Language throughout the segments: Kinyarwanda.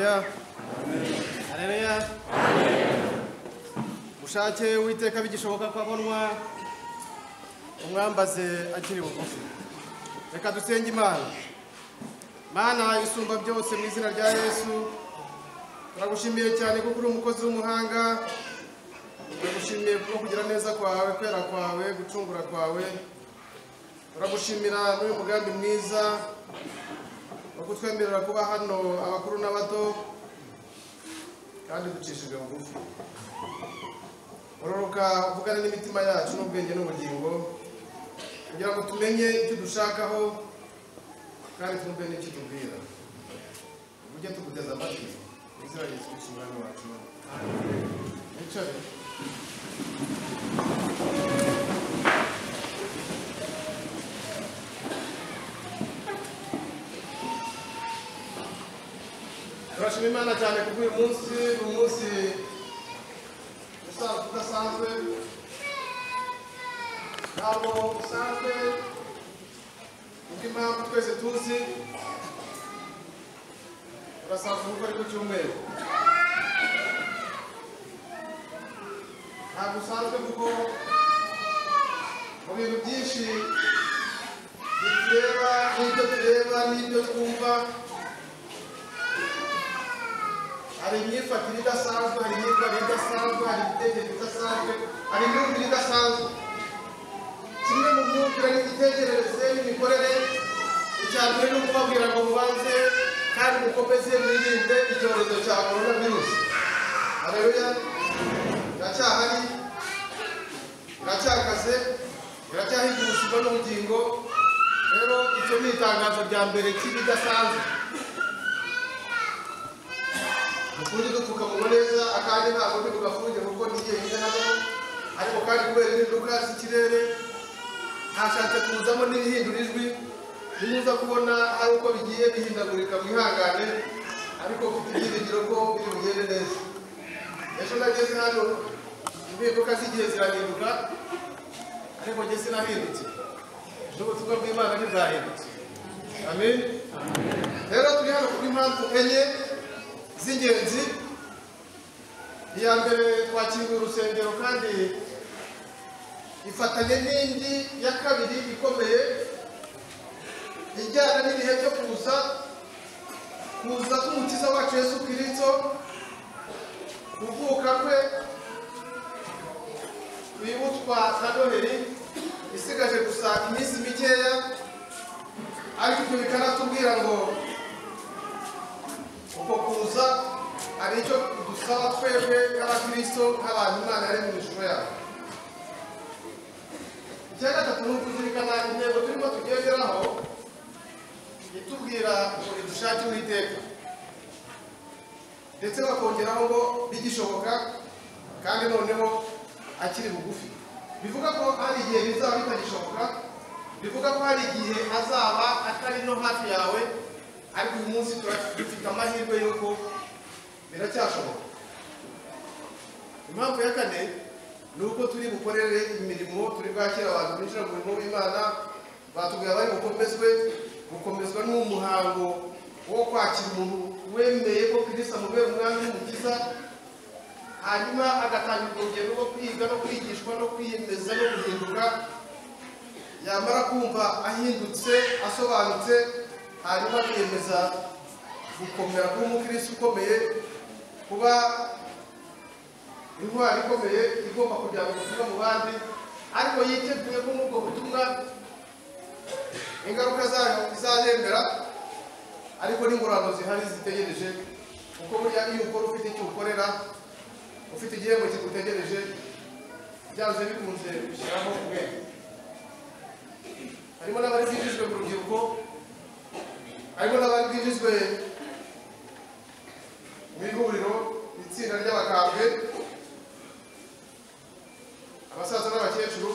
Haleluya. Haleluya. Mushake Uwiteka bigishoboka kwabonwa umwambaze akiri bugufi. Reka dusenge Imana. Mana isumba byose mu izina rya Yesu. Turagushimiye cyane kuko uri umukozi w'umuhanga. Turagushimiye kugira neza kwawe, kwera kwawe, gucungura kwawe. Turagushimira n'uyu mugambi mwiza wo kutwemerera kuba hano abakuru n'abato kandi ducishijwe bugufi. Uroroka uvugana n'imitima yacu n'ubwenge n'ubugingo kugira ngo tumenye icyo dushakaho kandi twumve n'icyo tubwira. Ujye tuguteza amatwi mu izina rya Yesu Kristo umwami wacu. Amen. Mwicare. Turashima Imana cyane kuko uyu munsi udasanzwe ntabwo usanzwe kuko impamvu twese tuzi turasanzwe kuko ari ku cyumweru. Ntabwo usanzwe kuko mu bintu byinshi bitureba n'ibyo tureba n'ibyo twumva hari imyifatire idasanzwe, hari imyitwarire idasanzwe, hari imitekerereze idasanzwe, hari imyumvire idasanzwe. Kimwe mu myumvire n'imitekerereze n'imikorere icya mbere ni ukubabwira ngo mubanze kandi mukomeze mwirinde icyorezo cya coronavirus. Haleluya. Iracyahari, iracyakaze, iracyahiga ubuzima n'ubugingo. Rero icyo ni itangazo rya mbere cy'ibidasanzwe. Ubundi dupfukamunwa neza akandi ntabwo tugafunge kuko n'igihe nyine hano, ariko kandi kubera impinduka z'ikirere hashatse kuzamo n'ibihindura ijwi. Nimuza kubona hari uko bigiye bihindagurika mwihangane, ariko mfite ibyiringiro ko biri bugende neza. Ejo nageze hano impinduka z'igihe zirahinduka, ariko njye sinahindutse. N'ubutumwa bw'Imana ntibwahindutse. Amen. Rero turi hano kubw'impamvu enye z'ingenzi. Iya mbere twakinguye urusengero kandi ifatanye n'indi ya kabiri ikomeye ijyana n'ibihe byo kuza k'umukiza wacu Yesu Kristo, kuvuka kwe wibutswa na Noheli isigaje gusa iminsi mikeya, ariko ibyo bikanatubwira ngo uko kuza ari icyo dusaba twebwe nk'abakristo, nk'abantu Imana yari mu ishusho yabo. Icya gatatu ni ukuzirikana intego turimo tugenderaho itubwira ngo dushake Uwiteka, ndetse bakongeraho ngo bigishoboka kandi noneho akiri bugufi. Bivuga ko hari igihe bizaba bitagishoboka, bivuga ko hari igihe azaba atari no hafi yawe, ariko uyu munsi dufite amahirwe y'uko biracyashoboka. Impamvu ya kane ni uko turi bukorere imirimo, turi bwakira abantu binjira mu murimo w'Imana. Batubwira bari gukomezwa n'umuhango wo kwakira umuntu wemeye ko Kristo amubera umwami n'umukiza, hanyuma agatangira urugendo rwo kwiga no kwigishwa no kwiyemeza no guhinduka. Yamara kumva ahindutse, asobanutse, hanyuma kwiyemeza gukomera kuba umukristo ukomeye, kuba intwari ikomeye igomba kugira ngo tuvuge mu bandi, ariko yiteguye ko n'ubwo butumwa ingaruka zayo izahembera, ariko n'ingorane zihari zitegereje. Kuko burya iyo ukora ufite icyo ukorera, ufite igihembo kigutegereje, byanze bikunze gushyiraho ubwenge. Harimo n'abari bwinjizwe mu rubyiruko, harimo n'abari bwinjizwe mu ihuriro, itsinda ry'abakambwe, abasaza n'abakecuru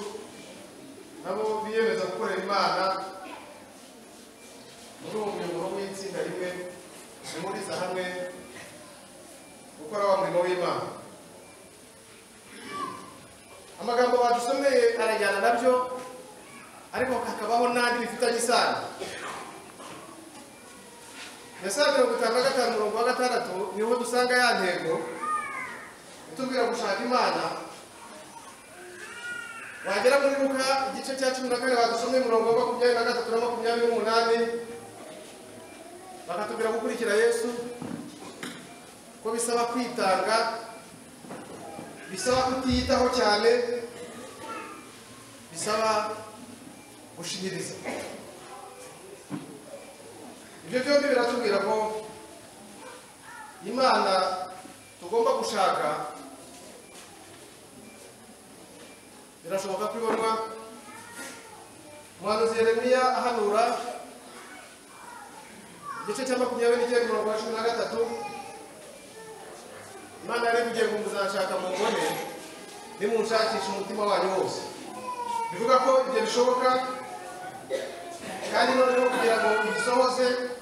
nabo biyemeza gukorera Imana muri uwo muyoboro w'itsinda rimwe rihuriza hamwe gukora wa murimo w'Imana. Amagambo badusomeye arajyana nabyo, ariko hakabaho n'andi bifitanye isano. Yesaya 55:6 niho dusanga ya ntego itubwira gushaka Imana. Wagera muri Luka igice cya 14 badusomye umurongo wa 23 na 28 bakatubwira gukurikira Yesu ko bisaba kwitanga, bisaba kutiyitaho cyane, bisaba gushingiriza. Ibyo byombi biratubwira ko Imana tugomba gushaka birashoboka kwibonwa. Umuhanuzi Yeremiya ahanura igice cya 29 umurongo wa 13, Imana yari kugiye ngo muzashaka mubone nimunshakisha umutima wanyu wose. Bivuga ko ibyo bishoboka, kandi noneho kugira ngo ibisohoze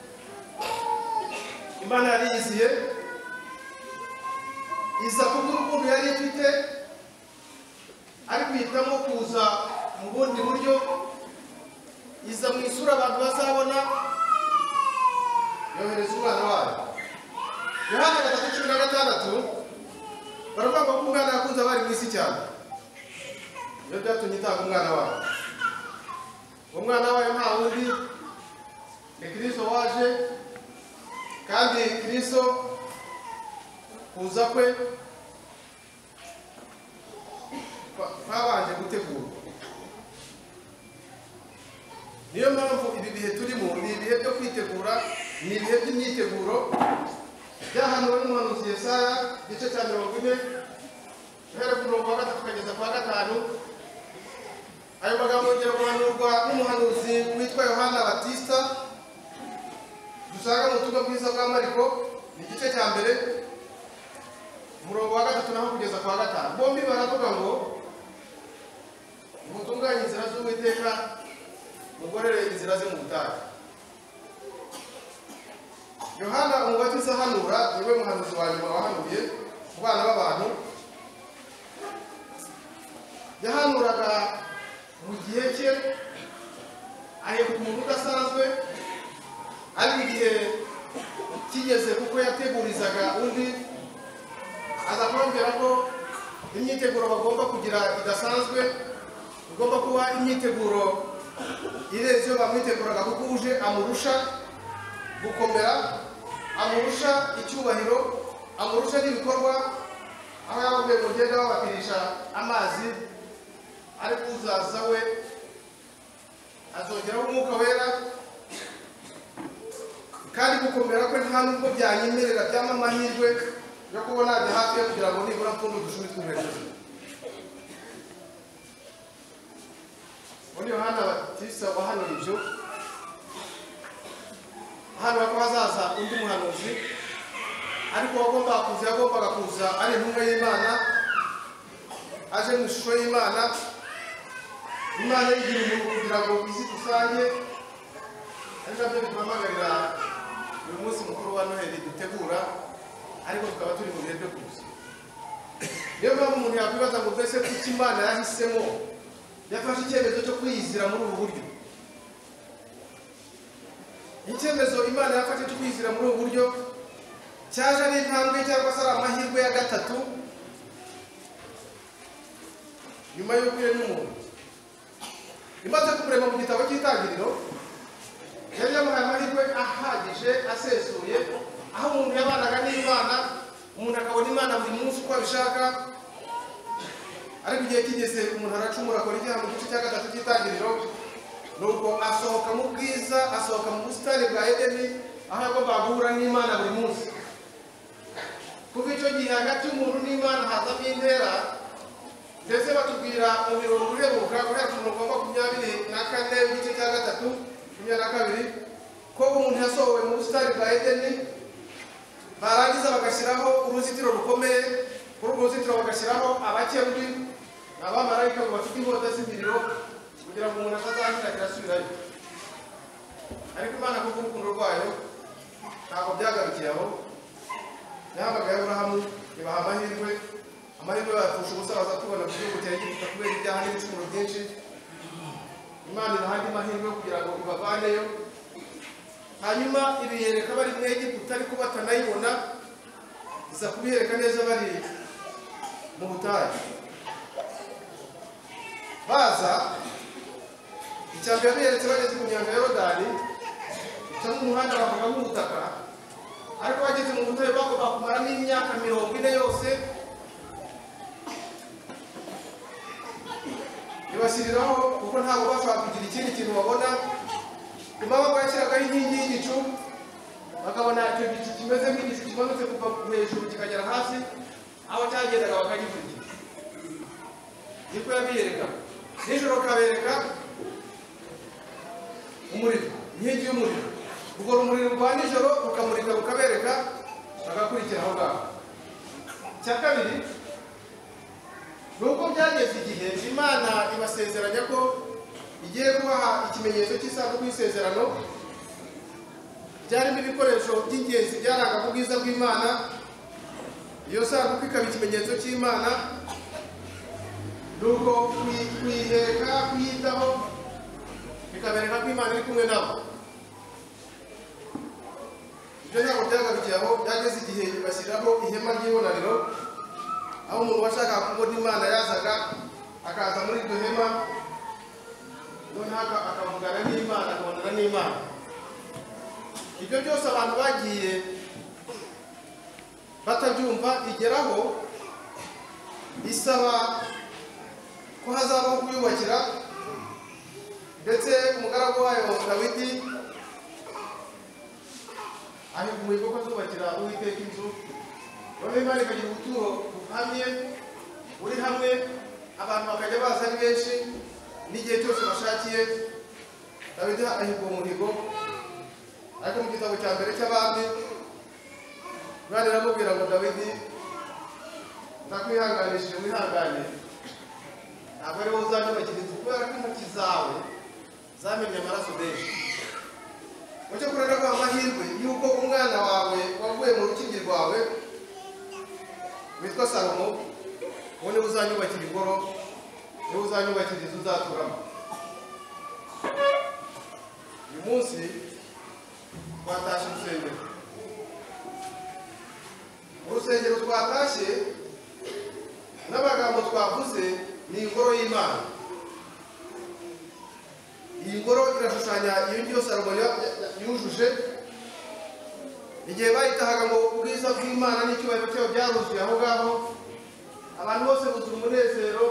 Imana yariyiziye iza kubw'urukundo yari ifite, ari guhitamo kuza mu bundi buryo, iza mu isura abantu bazabona, yohereza umwana wayo. Yohana 3:16 baravuga ko umwana yakunze abari mu isi cyane, iyo byatumye itanga umwana wayo. Umwana wayo nta wundi ni Kristo waje, kandi Kristo kuza kwe babanje gutegura. Niyo mpamvu ibi bihe turimo ni ibihe byo kwitegura, ni ibihe by'imyiteguro. Byahanuwe n'umuhanuzi Yesaya igice cya 40 guhera ku murongo wa 3 kugeza kwa 5. Ayo magambo yongera guhanurwa n'umuhanuzi witwa Yohana Batista, dusanga mu butumwa bwiza bwa Mariko igice cya 1 umurongo wa 3 naho kugeza kwa 5. Bombi baravuga ngo mutunganye inzira z'Uwiteka, mugorere inzira ze mu butayu. Yohana umubatiza ahanura niwe muhanuzi wa nyuma wahanuye ku bana b'abantu. Yahanuraga mu gihe cye, aheruka umuntu udasanzwe, ari igihe kigeze kuko yategurizaga undi, aza kubabwira ko imyiteguro bagomba kugira idasanzwe, igomba kuba imyiteguro irenze iyo bamwiteguraga, kuko uje amurusha gukomera, amurusha icyubahiro, amurusha n'ibikorwa. Aho yababwiye ngo ngende babapirisha amazi, ariko uzaza we azongeraho umwuka wera, kandi gukomera kwe nta nubwo byanyemerera byama amahirwe yo kubona ajya hafi yo kugira ngo nibura mfunde udushumi tw'inkweto ze. Muri Yohana Batista wahanuye ibyo, ahanura ko hazaza undi muhanuzi, ariko yagombaga kuza ari intumwa y'Imana, aje mu ishusho y'Imana. Imana yigira umuntu kugira ngo izi dusange, ari nabyo bituhamagarira uyu munsi mukuru wa Noheli dutegura, ariko tukaba turi mu bihe byo kuza. Niyo mpamvu umuntu yakwibaza ngo mbese kuki Imana yahisemo, yafashe icyemezo cyo kwiyizira muri ubu buryo. Icyemezo Imana yafashe cyo kwiyizira muri ubu buryo cyaje ari intambwe cyangwa se ari amahirwe ya gatatu nyuma yo kurema umuntu. Imaze kumurema mu gitabo cy'Itangiriro, yari yamuhaye amahirwe ahagije asesuye, aho umuntu yabanaga n'Imana, umuntu akabona Imana buri munsi uko abishaka. Ariko igihe kigeze umuntu aracumura, akora icyaha mu gice cya 3 cy'Itangiriro, nuko asohoka mu bwiza, asohoka mu busitani bwa Edeni, aho yagombaga guhura n'Imana buri munsi. Kuva icyo gihe hagati y'umuntu n'Imana hazamo intera, ndetse batubwira mu mirongo uheruka guhera ku murongo wa 24 w'igice cya 3 22 ko umuntu yasohowe mu busitani bwa Edeni, barangiza bagashyiraho uruzitiro rukomeye. Kuri urwo ruzitiro bagashyiraho abakerubi n'abamarayika ngo bafite inkota z'imiriro, kugira ngo umuntu atazahindukira asubirayo. Ariko Imana kuko urukundo rwayo ntabwo byagarukiye aho, yahamagaye Aburahamu ibaha amahirwe bapfusha ubusa, baza tubona ku gihugu cya Egiputa kubera ibyaha n'ibicumuro byinshi. Imana ibaha andi mahirwe kugira ngo ibavaneyo, hanyuma ibiyereka bari mu Egiputa ariko batanayibona, iza kubiyereka neza bari mu butayu. Baza icyambere yabiyeretse bageze ku nyanja ya Yorodani, cyangwa umuhanda bavuga nk'ubutaka, ariko bageze mu butayu bagomba kumara n'imyaka 40 yose. Ibasiriraho kuko ntabwo bashobora kugira ikindi kintu babona. Impamvu bashyiragaho inkingi y'igicu, bakabona icyo gicu kimeze nk'igicu kimanutse kuva hejuru kikagera hasi, aho cyagendaga bakagikurikira. Niko yabiyereka. Nijoro kabereka umuriro, inkingi y'umuriro. Ubwo urumuri rwa nijoro rukamurika rukabereka, bagakurikira aho ngaho. Icya kabiri, nuko byageze igihe Imana ibasezeranya ko igiye kubaha ikimenyetso cy'isanduku y'isezerano, byarimo ibikoresho by'ingenzi byaranga ubwiza bw'Imana. Iyo sanduku ikaba ikimenyetso cy'Imana, nuko kuyiheka, kuyitaho, bikabereka ko Imana iri kumwe nabo. Ibyo ntabwo byagarukiye aho, byageze igihe bashyiraho ihema ry'ibonaniro, aho umuntu washakaga kubona Imana yazaga akaza muri iryo hema, noneho akavugana n'Imana, akabonana n'Imana. Ibyo byose abantu bagiye batabyumva, igeraho isaba ko hazabaho kuyubakira, ndetse umugaragu wayo Dawidi ahiga umuhigo ko azubakira Uwiteka inzu. Noneho Imana ikagira ubuturo buhamye buri hamwe, abantu bakajya baza ari benshi n'igihe cyose bashakiye. Dawidi ahiga uwo muhigo, ariko mu gitabo cya mbere cy'Abami Imana iramubwira ngo Dawidi, ndakwihanganishije wihangane, ntabwo ari wowe uzanyubakira inzu, kubera ko intoki zawe zamennye amaraso menshi. Mucyo kurera kwa amahirwe yuko umwana wawe wavuye mu rukingi rwawe witwa Salomo, uwo niwe uzanyubakira ingoro, niwe uzanyubakira inzu uzaturamo. Uyu munsi twatashye urusengero. Urusengero twatashye n'amagambo twavuze ni ingoro y'Imana. Iyi ngoro irashushanya iyo ngiyo Salomo yujuje. Igihe bayitahaga ngo ubwiza bw'Imana n'icyubahiro cyayo byaruzuye aho ngaho, abantu bose buzura umunezero,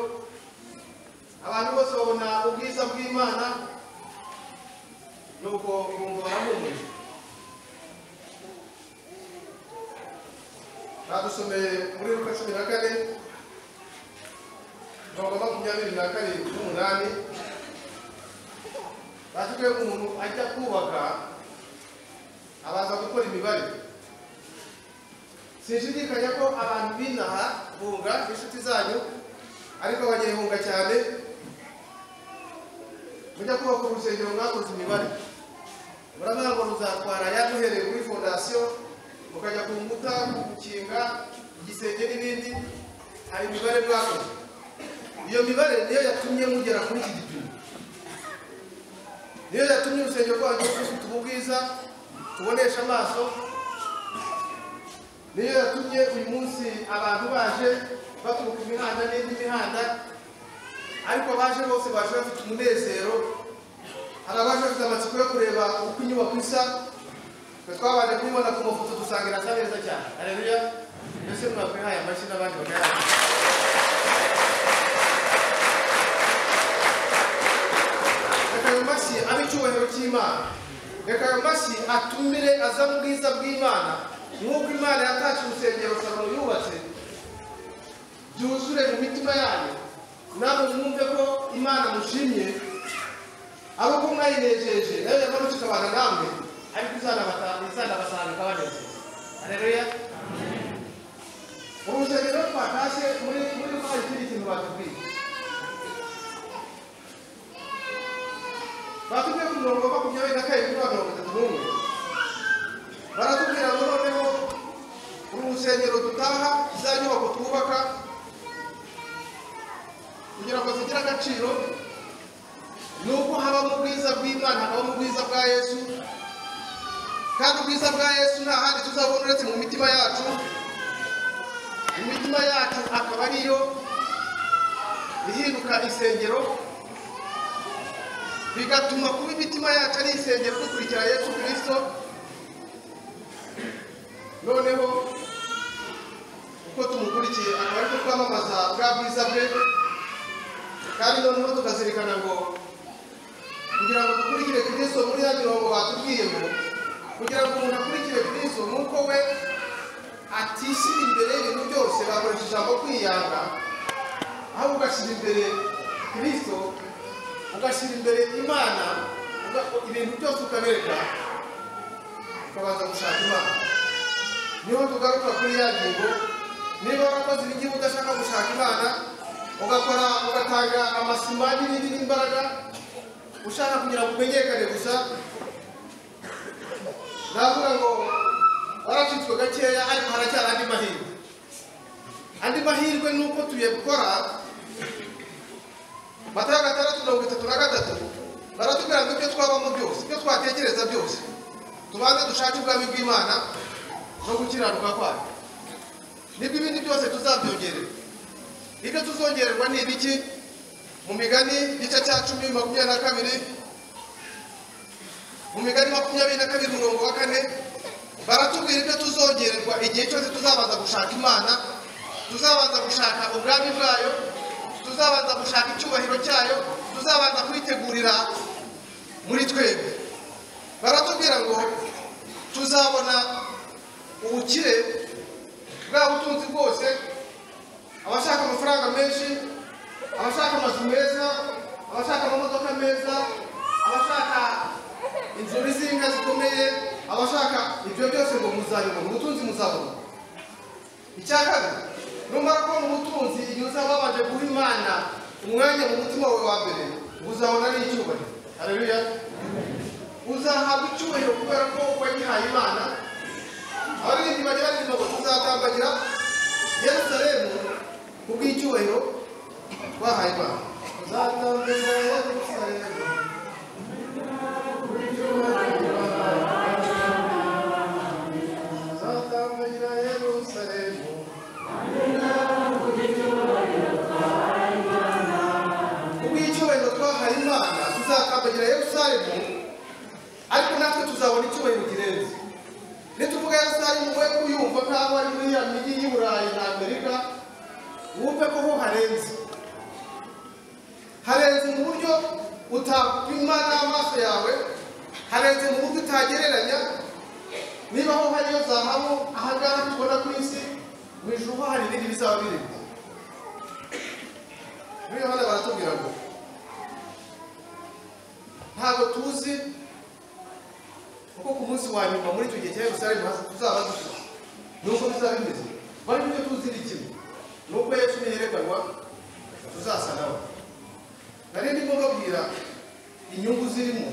abantu bose babona ubwiza bw'Imana, nuko bumva barahumuje. Badusomeye muri Luka 14 22:8, batubwiye ko umuntu ajya kubaka abanza gukora imibare. Sinshidikanya ko abantu binaha bunga inshuti zanyu, ariko abanyehunga cyane mujya kubaka urusengero mwakoze imibare. Muravuga ngo ruzatwara yaduhereye kuri fondasiyo, mukajya ku nkuta, gukinga igisenge n'ibindi, hari imibare mwakoze. Iyo mibare niyo yatumye mugera kuri iki gipimo, niyo yatumye urusengero rwanyu rufite ubwiza tubonesha amaso, niyo yatumye uyu munsi abantu baje baturuka imihanda n'indi mihanda, ariko baje bose baje bafite umunezero. Hari abaje bafite amatsiko yo kureba uko inyubako isa, twe twabanje kubibona ku mafoto dusanga irasa neza cyane. Haleluya! Mbese mwakwihaye amashyi n'abandi bakayaha. Reka ayo mashyi abe icyubahiro cy'Imana. Reka ayo mashyi atumire aza mu bwiza bw'Imana, nk'uko Imana yatatse urusengero Salomo yubatse, byuzure mu mitima yanyu, namwe mwumve ko Imana mushimye, abo ko mwayinejeje nayo yamanutse ikabana namwe, ariko izanabasanga ikabanezeza. Haleluya! Urusengero twatashye muri hari ikindi kintu batubwiye. Batubwiye ku murongo wa 27-31, baratubwira ngo noneho urusengero dutaha, za nyubako twubaka kugira ngo zigire agaciro, nuko haba mu bwiza bw'Imana, haba mu bwiza bwa Yesu, kandi ubwiza bwa Yesu nta handi tuzabona uretse mu mitima yacu. Imitima yacu akaba ariyo ihinduka isengero, bigatuma kuba imitima yacu ari isengero dukurikira Yesu Kristo. Noneho uko tumukurikiye akaba ariko twamamaza bwa bwiza bwe, kandi noneho tukazirikana ngo kugira ngo dukurikire Kristo muri ya mirongo batubwiye ngo kugira ngo umuntu akurikire Kristo nuko we atishyira imbere ibintu byose, bakoresha ijambo kwiyanga, aho ugashyira imbere Kristo, ugashyira imbere Imana, ibintu byose ukabereka, ukabanza gushaka Imana. Niho tugaruka kuri ya ngingo, niba warakoze ibingibi udashaka gushaka Imana, ugakora ugatanga amasima n'ibindi n'imbaraga ushaka kugira ngo umenyekane gusa, navuga ngo waracitswe gakeya, ariko haracyari andi mahirwe. Andi mahirwe ni uko tuye gukora Matayo 6:33 baratubwira ngo ibyo twabamo byose, ibyo twatekereza byose, tubanze dushake ubwami bw'Imana no gukiranuka kwayo, nibwo ibindi byose tuzabyongerera. Ibyo tuzongererwa ni ibiki? Mu Migani igice cya 10:22, mu Migani 22:4 baratubwira ibyo tuzongererwa igihe cyose tuzabanza gushaka Imana, tuzabanza gushaka ubwami bwayo, tuzabanza gushaka icyubahiro cyayo, tuzabanza kwitegurira muri twebwe. Baratubwira ngo tuzabona ubukire bwa butunzi bwose, abashaka amafaranga menshi, abashaka amazu meza, abashaka amamodoka meza, abashaka inzu n'izinga zikomeye, abashaka ibyo byose ngo muzabibona, ubutunzi muzabona. Icyakabiri, numara kubona ubutunzi igihe uzaba wabanje guha Imana umwanya mu mutima wawe wa mbere, uzabona n'icyubahiro. Haleluya! Uzahabwa icyubahiro kubera ko wagihaye Imana. Abaririmbyi bajya baririmba ngo tuzatambagira Yerusalemu kubw'icyubahiro twahaye Imana. Tuzatambagira Yerusalemu tuzakambagira Yerusalemu, ariko natwe tuzabona icyubahiro kirenze. Nituvuga Yerusalemu we kuyumva nk'aho ari muri ya migi y'i Burayi na Amerika, wumve ko ho harenze mu buryo utapima n'amaso yawe, harenze mu buryo utagereranya. Niba ho hariyo zahabu ahangaha tubona ku isi, mu ijuru ho hari ibindi bizaba birenze. Muri Yohana baratubwira ngo ntabwo tuzi uko ku munsi wa nyuma muri icyo gihe cya Yerusalemu tuzaba dufite, nuko bizaba bimeze. Bari ibyo tuzi ni kimwe, nuko Yesu niyerekanwa tuzasa nawe. Nari ndimo babwira inyungu zirimo,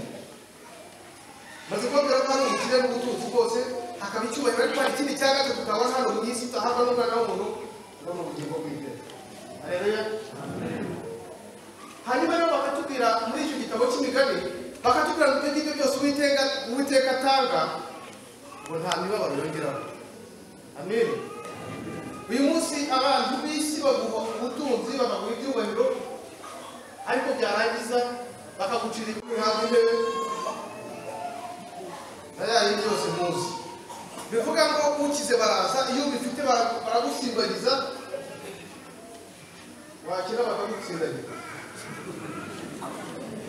maze kubabwira ko hari ubukire n'ubutunzi bwose, hakaba icyubahiro, ariko hari ikindi cya gatatu tutabona hano mu isi utahabwa n'umwana w'umuntu, no mu bugingo bw'iteka. Haleluya! Hanyuma rero bakatubwira muri icyo gitabo cy'Imigani, bakatubwira ngo ibyo ngibyo byose Uwiteka atanga ngo nta mibabaro yongeraho. Amen. Uyu munsi abantu b'isi baguha ubutunzi, bakaguha ibyubahiro, ariko byarangiza bakagucira ibihabwa intebe na ya yindi yose muzi. Bivuga ngo ukize baraza, iyo ubifite baragusimbagiza, wakira bakagutsindagira.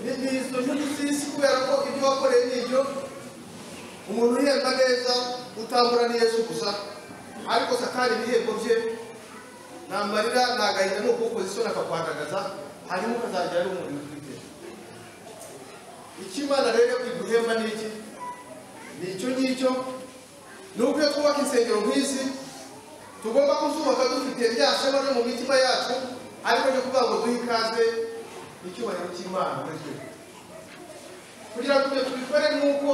Ni izo nyungu z'isi, kubera ko ibyo wakoreye n'ibyo umuntu uhemba neza utambura ni Yesu gusa, ariko Satani ibihembo bye ni amarira, ni agahinda, ni ukugukoza isoni akakwandagaza, hanyuma ukazagira n'umuntu ufite. Icyo Imana rero iguhemba ni iki? Ni icyo ngicyo. Ni uko iyo twubaka insengero nk'izi tugomba kuzubaka dufite rya shema ryo mu mitima yacu, ariko ryo kuvuga ngo duhe ikaze icyubahiro cy'Imana muri twe, kugira ngo ibyo tubikore nk'uko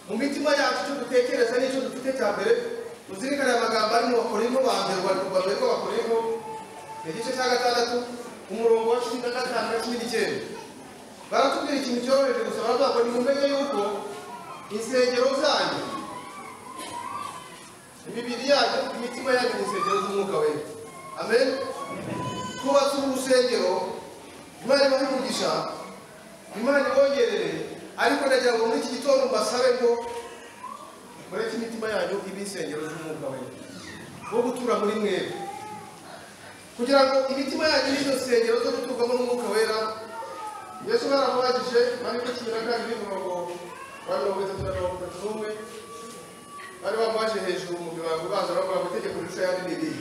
mu mitima yacu icyo dutekereza n'icyo dufite cya mbere. Tuzirikane amagambo ari mu Bakorinto ba mbere, Bakorinto igice cya 6 umurongo wa 15 na 19. Baratubwira ikintu cyoroheje gusa, baravuga ngo nimumenye yuko insengero zanyu, imibiri yanyu, imitima yanyu ni insengero z'Umwuka Wera. Amen. Kubatse urusengero, Imana ibahe umugisha, Imana ibongerere, ariko ndagira ngo muri iki gitondo mbasabe ngo mureke imitima yanyu ibe insengero z'Umwuka Wera, wo gutura muri mwebwe, kugira ngo imitima yanyu n'izo nsengero zo guturwamo n'Umwuka Wera. Yesu baramubajije Mariko 12:31 bari bamubaje hejuru mu mibango baza bavuga ngo itegeko rishya yari niri.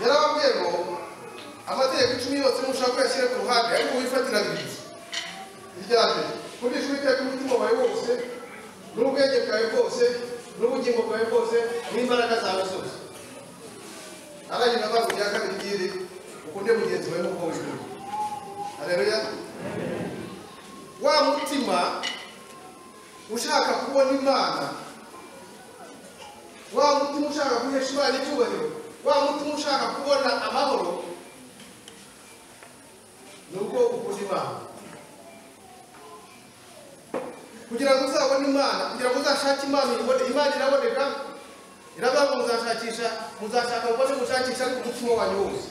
Yarababwiye ngo amategeko 10 yose mushaka kuyashyira ku ruhande, ariko wifatira bibiri. Iryambere, kundisha Uwiteka umutima wawe wose, n'ubwenge bwawe bwose, n'ubugingo bwawe bwose, n'imbaraga zawe zose. Arangije avuga ngo irya kabiri ngiri, ukunde mugenzi wawe nk'uko wikunda. Haleluya. Wa mutima ushaka kubona Imana, wa mutima ushaka guhesha Imana icyubahiro, wa mutima ushaka kubona amahoro, nuko ukunda Imana. Kugira ngo uzabone Imana, kugira ngo uzashake Imana uyibone, Imana iraboneka, iravuga ngo muzashaka ubone mushakisha ariko umutima wanyu wose.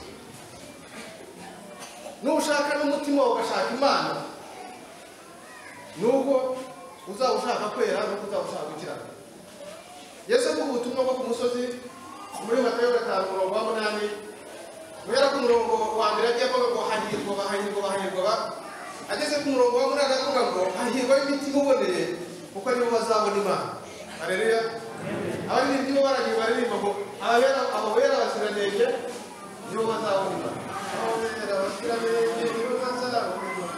Nushaka n'umutima wawe ugashaka Imana, nuko uzawushaka kwera, nuko uzawushaka gukiranuka. Yesu avuga ubutumwa bwo ku musozi muri Matayo 5:8, guhera ku murongo wa mbere agiye avuga ngo hahirwa, ageze ku murongo wa 8 avuga ngo hahirwa imitima iboneye, kuko aribo bazabona Imana. Haleluya. Abaririmbyi bo baragiye baririmba ngo ababera abaziranenge nibo bazabona Imana. Ababera abaziranenge nibo bazabona Imana.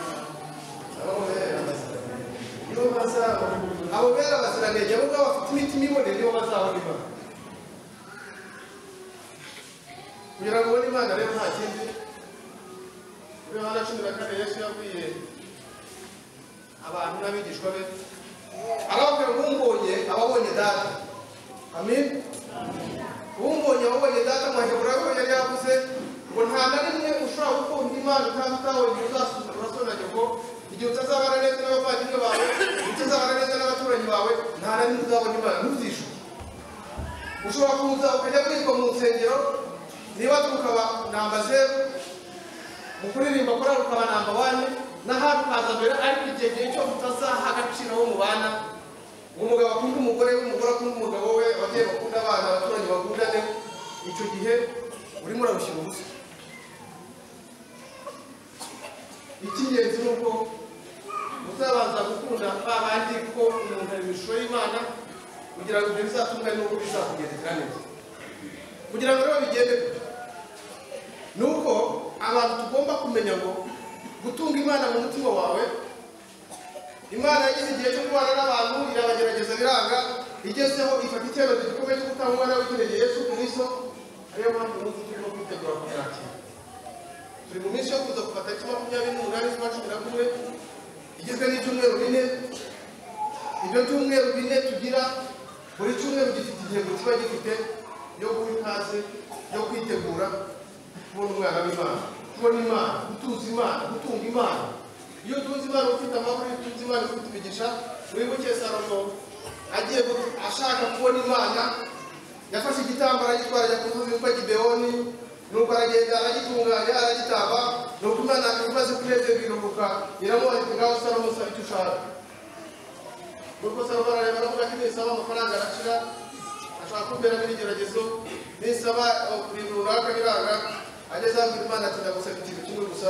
Ababera abaziranenge abo ngabo bafite imitima iboneye nibo bazabona Imana. Kugira ngo ubone Imana rero nta kindi. Muri Yohana 14 Yesu yabwiye abantu n'abigishwa be, arababwira ngo umbonye ababonye Data. Amen. Umbonye ababonye Data mu Baheburayo yari yavuze ngo nta na rimwe ushobora gukunda Imana utabonye urasonanye ngo igihe utazabana neza n'abavandimwe bawe, utazabana neza n'abaturanyi bawe, nta na rimwe uzabona Imana, ntuzishuke. Ushobora kuza ukajya kwitwa mu nsengero, niba tukaba namba 0, mu kuririmba korali ukaba namba 1, n'ahandi ukaza mbere, ariko igihe cyo utazaha agaciro wo mu bana, umugabo akunda umugore we, umugore akunda umugabo we, ababyeyi bakunda abana, abaturanyi bakundane, icyo gihe urimo urabushyira ubusa. Icy'ingenzi ni uko uzabanza gukunda babandi, kuko umuntu ari mu ishusho y'Imana, kugira ngo ibyo bizatungane n'uko bizakugendekera neza. Kugira ngo rero bigende, nuko abantu tugomba kumenya ngo gutunga Imana mu mutima wawe. Imana yagize igihe cyo kubana n'abantu, irabagerageza biranga, igezeho ifata icyemezo gikomeye cyo gutanga umwana w'ikinege Yesu Kristo. Ariyo mpamvu umunsi turimo kwitegura kumwakira. Turi mu minsi yo kuza gufata 28/11 igizwe n'ibyumweru 4. Ibyo byumweru 4 tugira, buri cyumweru gifite intego kiba gifite yo guha ikaze, yo kwitegura kubona umwana w'Imana, kubona Imana, gutuza Imana, gutunga Imana. Iyo utunze Imana ufite amahoro, iyo utunze Imana ufite imigisha. Wibuke Salomo agiye ashaka kubona Imana, yafashe igitambaro agitwara ajya ku musozi witwa Gibewoni, nuko aragenda aragitunganya aragitamba, nuko Imana imaze kunezerwa iruhuka, iramuha iti ngaho Salomo saba icyo ushaka. Nuko Salomo arareba aravuga ati nisaba amafaranga arashira, ashaka kumbera n'ibigeragezo, nisaba ibintu runaka biranga, ageze aho Imana ati ndagusaba ikintu kimwe gusa,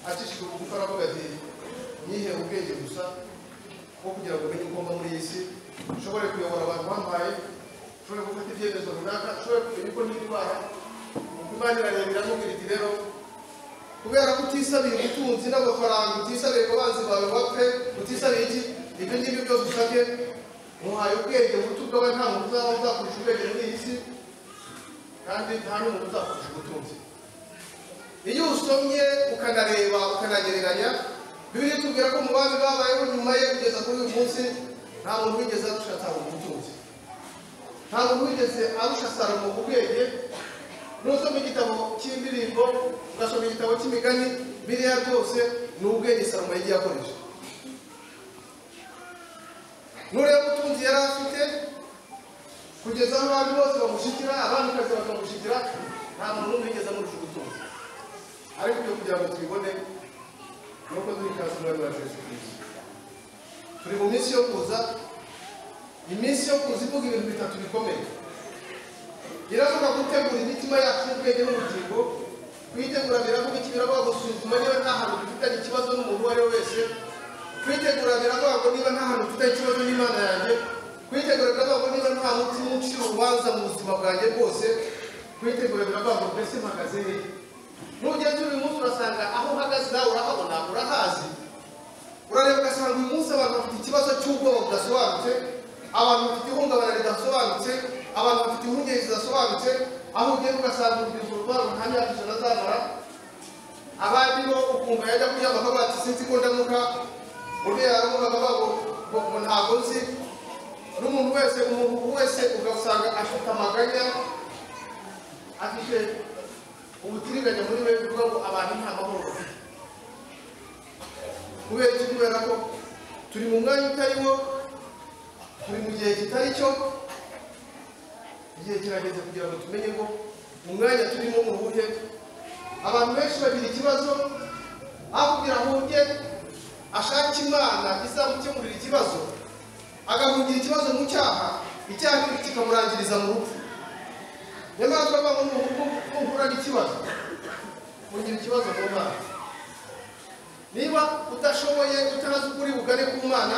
acishije bugufi aravuga ati nihe ubwenge gusa bwo kugira ngo umenye uko mba muri iyi si, ushobore kuyobora abantu bampaye, ushobore gufata ibyemezo runaka, ushobore kumenya uko nitwara. Imana irareba iramubwira iti rero, kubera ko utisabiye ubutunzi n'amafaranga, utisabiye ngo abanzi bawe bapfe, utisabiye iki, ibyo ngibyo byose usabye, muhaye ubwenge buto bwawe, nta muntu uzaba uzakurusha ubwenge muri iyi si, kandi nta n'umuntu uzakurusha ubutunzi. Iyo usomye ukanareba ukanagereranya, Bibiliya itubwira ko mu bami babayeho nyuma ye kugeza kuri uyu munsi, nta muntu wigeze arusha Salomo ubutunzi, nta muntu wigeze arusha Salomo ubwenge. Nusoma igitabo cy'indirimbo, ugasoma igitabo cy'imigani, biriya byose ni ubwenge Salomo yagiye akoresha. n'uriya mutunzi yari afite kugeza aho abantu bose bamushyikira abandi kazi bakamushyikira nta muntu n'umwe wigeze amurusha ubutunzi ariko ibyo kugira ngo tubibone nuko turi kazi umwami wacu Yesu Kristo turi mu minsi yo kuza iminsi yo kuza ivuga ibintu bitatu bikomeye iravuga gutegura imitima yacu n'ubwenge n'ubugingo kwitegura biravuga iki biravuga gusuzuma niba nta hantu dufitanye ikibazo n'umuntu uwo ari we wese kwitegura biravuga ngo niba nta hantu dufitanye ikibazo n'Imana yanjye kwitegura biravuga ngo niba nta mutima ucira urubanza mu buzima bwanjye bwose kwitegura biravuga ngo mbese mpagaze he nugeze uyu munsi urasanga aho uhagaze nawe urahabona urahazi urareba ugasanga uyu munsi abantu bafite ikibazo cy'ubwoba budasobanutse abantu bafite ihungabana ridasobanutse abantu bafite impungenge zidasobanutse aho ugenda ugasanga urubyiruko rwabo nta myaka ijana azamara abandi bo ukumva yajya kuryama akavuga ati sinzi ko ndamuka undi yaramuka akavuga ngo ntabwo nzi n'umuntu wese ugasanga afite amaganya afite ubutiriganya muri we bivuga ngo abantu nta mahoro bafite kubera iki kubera ko turi mu mwanya utari wo turi mu gihe kitari cyo igihe kirageze kugira ngo tumenye ngo mu mwanya turimo mu buhe abantu benshi bagira ikibazo aho kugira ngo ujye ashaka Imana izamukemurira ikibazo agahungira ikibazo mu cyaha icyaha kikamurangiriza mu rupfu nyamara twavuga ngo nuhura n'ikibazo ugira ikibazo mu Mana niba udashoboye utazi ukuri bugane ku Mana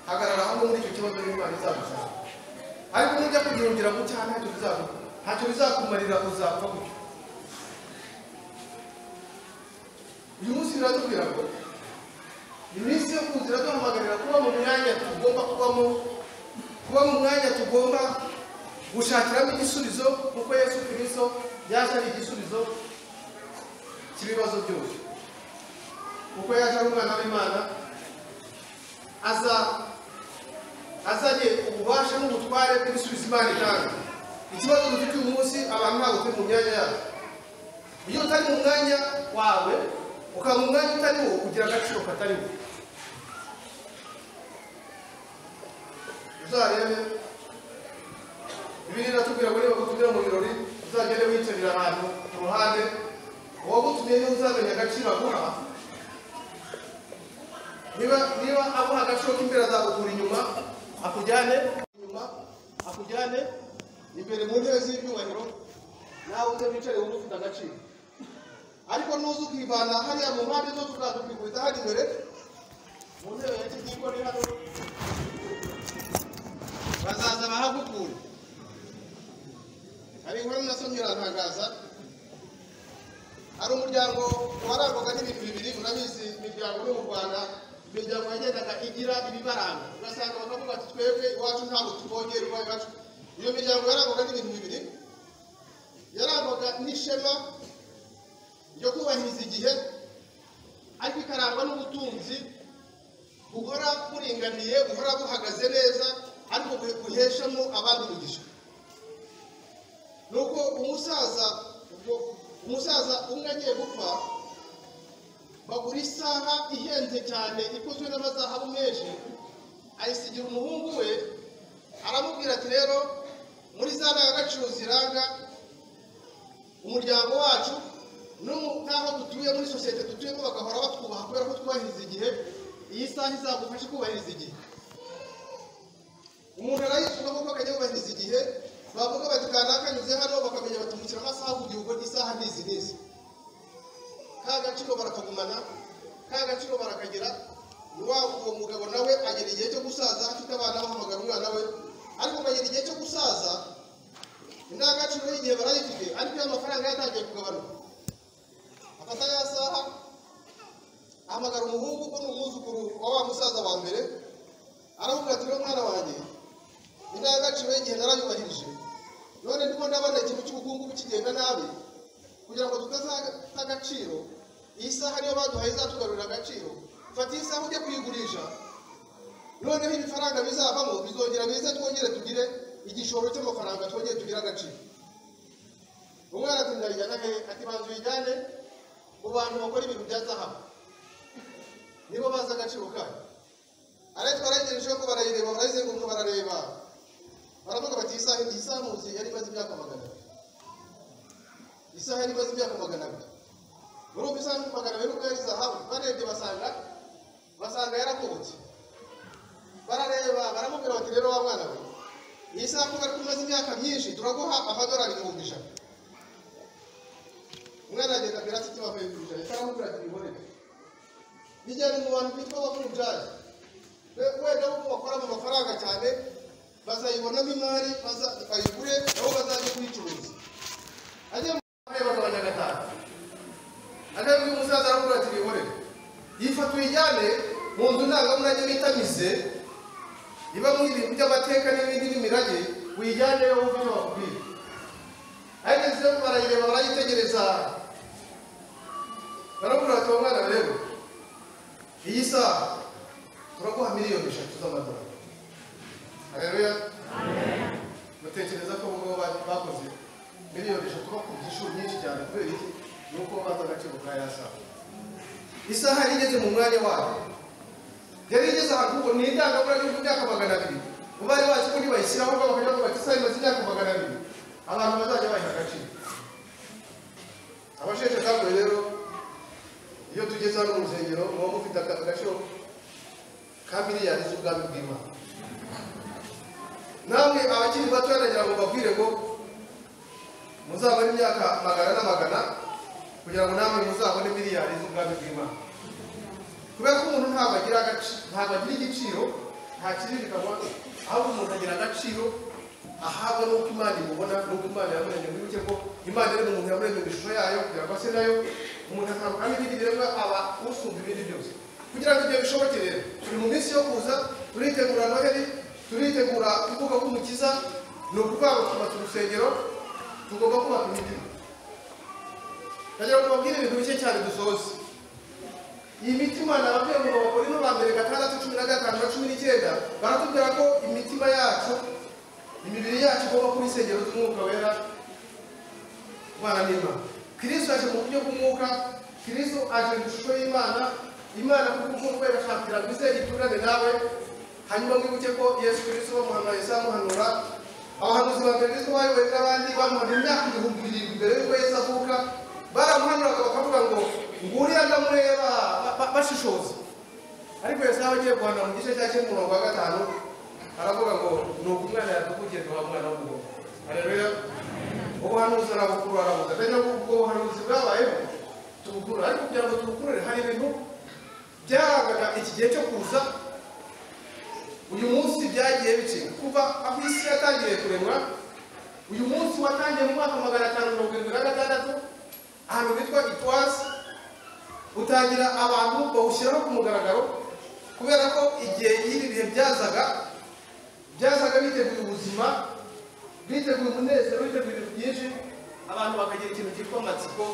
hagarara hamwe muri icyo kibazo n'Imana izagufasha ariko nujya kugihungira mu cyaha ntacyo bizakumarira uzapfa gutyo uyu munsi biratubwira ngo iminsi yo kuza iraduhamagarira kuba mu mwanya tugomba kubamo kuba mu mwanya tugomba gushakiramo igisubizo kuko Yesu Kristo yaje ari igisubizo cy'ibibazo byose kuko yaje ari umwana w'Imana azanye ububasha n'ubutware bw'ibisubizo Imana itanga ikibazo dufite uyu munsi abantu ntabwo turi mu myanya yabo iyo utari mu mwanya wawe ukaba mu mwanya utari wo ugira agaciro katari wo uzarebe Bibiliya iratubwira ngo niba gutumira mu birori uzagende wicarira ahantu ku ruhande uwagutumye niwe uzamenya agaciro aguha niba aguha agaciro k'imbere azagukura inyuma akujyane imbere mu ntebe z'ibyubahiro nawe uze wicare wumve ufite agaciro ariko nuza ukivana hariya mu mpande zose ukaza ukikubita hano imbere mu ntebe ya kiziko ni hano bazaza bahagukure hari inkuru nasomye irantangaza hari umuryango warangwaga n'ibintu bibiri urabizi imiryango yo mu Rwanda imiryango yagendaga igira ibibaranga ugasanga bakavuga ati twebwe iwacu ntabwo tuvogerwa iwacu iyo miryango yarangwaga n'ibintu bibiri yarangwaga n'ishema ryo kubahiriza igihe ariko ikarangwa n'ubutunzi buhora buringaniye buhora buhagaze neza ariko buheshamo abandi umugisha nuko umusaza umwe agiye gupfa bagura isaha ihenze cyane ikozwe n'amazahabu menshi ayisigira umuhungu we aramubwira ati rero muri za ndangagaciro ziranga umuryango wacu n'aho dutuye muri sosiyete dutuyemo bagahora batwubaha kubera ko twubahiriza igihe iyi saha izagufasha kubahiriza igihe umuntu arayifuza kuko akajya yubahiriza igihe bavuga bati kanaka anyuze hano bakamenya batumukira amasaha ku gihugu isaha n'izi ka gaciro barakagumana ka gaciro barakagira uwo mugabo nawe agera igihe cyo gusaza afite abana bahamagara umwana we ariko bagera igihe cyo gusaza indangagaciro y'igihe barayifite ariko iyo amafaranga yatangiye kugabanuka afata ya saha ahamagara umuhungu ko ni umwuzukuru wa wa musaza wa mbere aravuga ati mwana wanjye indangagaciro y'igihe narayubahirije none ndimo ndabona ikintu cy'ubukungu bikigenda nabi kugira ngo tutazata agaciro iyi saha niyo baduhaye izatugarurira agaciro fata iyi saha ujye kuyigurisha noneho ibifaranga bizavamo bizongera bize twongere tugire igishoro cy'amafaranga twongere tugire agaciro umwana ati ndayijyana he ati banza uyijyane mu bantu bakora ibintu bya zahabu nibo bazi agaciro kayo ariko baragejeje ko barayireba barayizenguruka barareba baravuga bati isaha muzi yari maze imyaka 100 isaha yari maze imyaka 100 urumva isaha 100 n'ubwo yari zahabu barebye basanga yarakubutse barareba baramubwira bati rero wa mwana we iyi saha kuko ari kumaze imyaka myinshi turaguha amadolari 100,000 umwana agenda mbere ati tubavuye ku ijana ikaramubwira ati biboneke bijyanye mu bantu bitwa abavunjayi wenda uko bakora mu mafaranga cyane bazayibonamo imari bayigure nabo bazajya kuyicuruza ajye mu bagabanya gatanu ajya mu musaza aramubwira ati biboneke yifata uyijyane mu nzu ndangamurage bita mise iba mu ibintu by'amateka n'ibindi n'imirage uyijyane wowe ufite bakubwira ageze barayireba barayitegereza baramubwira bati umwana rero iyi saha turaguha miliyoni 3 z'amadolari. Haleluya. Amen. Mutekereza ko ubwo bakoze miliyoni 3 bakubye inshuro nyinshi cyane kubera iki nuko baza agaciro ka yasa. Isaha igeze mu mwanya wayo. Yari igeze ahantu ngo ni indangamurage y'imyaka 200. Ubari bazi ko nibayishyiraho bakajya kuba isaha imaze imyaka 200. Abantu bazajya bayiha agaciro. Abasheshe kandi rero iyo tugeze hano mu rusengero muba mufite agaciro ka miliyari z'ubwami bw'Imana. Namwe abakiri bato nagira ngo babwire ngo muzabone imyaka 100 n'amagana kugira ngo namwe muzabone miliyari z'ubwami bw'Imana. Kubera ko umuntu ntabwo agira igiciro nta kiririkanywa ahubwo umuntu agira agaciro ahabwa n'uko Imana imubona n'uko Imana yamuremye wibuke ko Imana ari umuntu yamuremye mu ishusho yayo kugira ngo ase nayo umuntu atandukanye n'ibindi biremwa aba usumba ibindi byose. Kugira ngo ibyo bishoboke rero turi mu minsi yo kuza turitegura Noheli turitegura kuvuga ko Umukiza ni ukuvuga ngo twubaka urusengero tugomba kubaka imitima. Ndagira ngo mbabwire ibintu bike cyane dusoze. Iyi mitima nababwiye mu Bakorinto ba mbere 6:15-19 baratubwira ko imitima yacu imibiri yacu igomba kuba insengero z'Umwuka Wera Imana n'Imana. Kristo aje mu buryo bw'umwuka, Kristo aje mu ishusho y'Imana, Imana kuko kwera shakira bizeye iturane nawe. Hanyuma mwibuke ko Yesu Kristo bamuhanura Yesamuhanura abahanuzi ba mbere Kristo bayoboye n'abandi bamuhanura imyaka 2000 mbere y'uko Yesu avuka baramuhanuraga bakavuga ngo nguriya ndamureba bashishoza. Ariko Yesu agiye guhanura mu gice cya 5 aravuga ngo nuko umwana yatukugiye kwa mwana w'umuntu. Haleluya. Ubuhanuzi arabukuru arabuza kandi ubwo buhanuzi bwabayeho tubukuru ariko kugira ngo tubukurure hari ibintu byaragaga iki gihe cyo kuza uyu munsi byagiye bicika kuva aho isi yatangiye kuremwa. Uyu munsi watangiye mu mwaka 576 ahantu bitwa Itwasi utangira abantu bawushyiraho ku mugaragaro kubera ko igihe y'ibi bihe byazaga biteguye ubuzima, biteguye umunezero, biteguye ibintu byinshi. Abantu bakagira ikintu cyitwa amatsiko,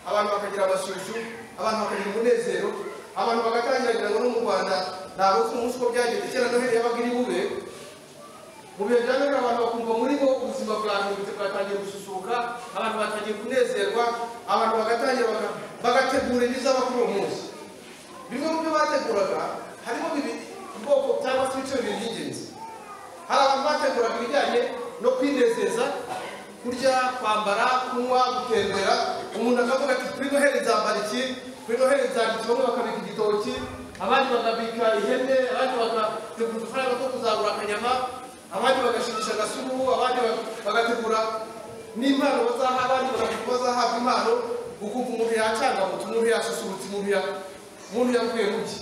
abantu bakagira abashushu, abantu bakagira umunezero, abantu bagatangira ngo no mu Rwanda ntabwo umunsi uko byagenze kera Noheli yabaga iri bube mu bihe bya Noheli abantu bakumva muri bo ubuzima bwahindutse bwatangiye gususuka, abantu batangiye kunezerwa, abantu bagatangira bagategura ibizaba kuri uwo munsi. Bimwe mu byo bateguraga harimo ubwoko cyangwa se ibice bibiri by'ingenzi. Hari abantu bateguraga ibijyanye no kwinezeza, kurya, kwambara, kunywa, gutembera. Umuntu akavuga ati kuri Noheli nzambara iki, kuri Noheli nzandika, bamwe bakabika igitoki, abandi bakabika ihene, abandi bagategura udufaranga two kuzagura akanyama, abandi bagashigisha agasuru, abandi bagategura n'impano bazaha abandi bazahabwa impano. Ukumva umuntu yacangamutse, umuntu yasusurutse, umuntu yavuye mu bye.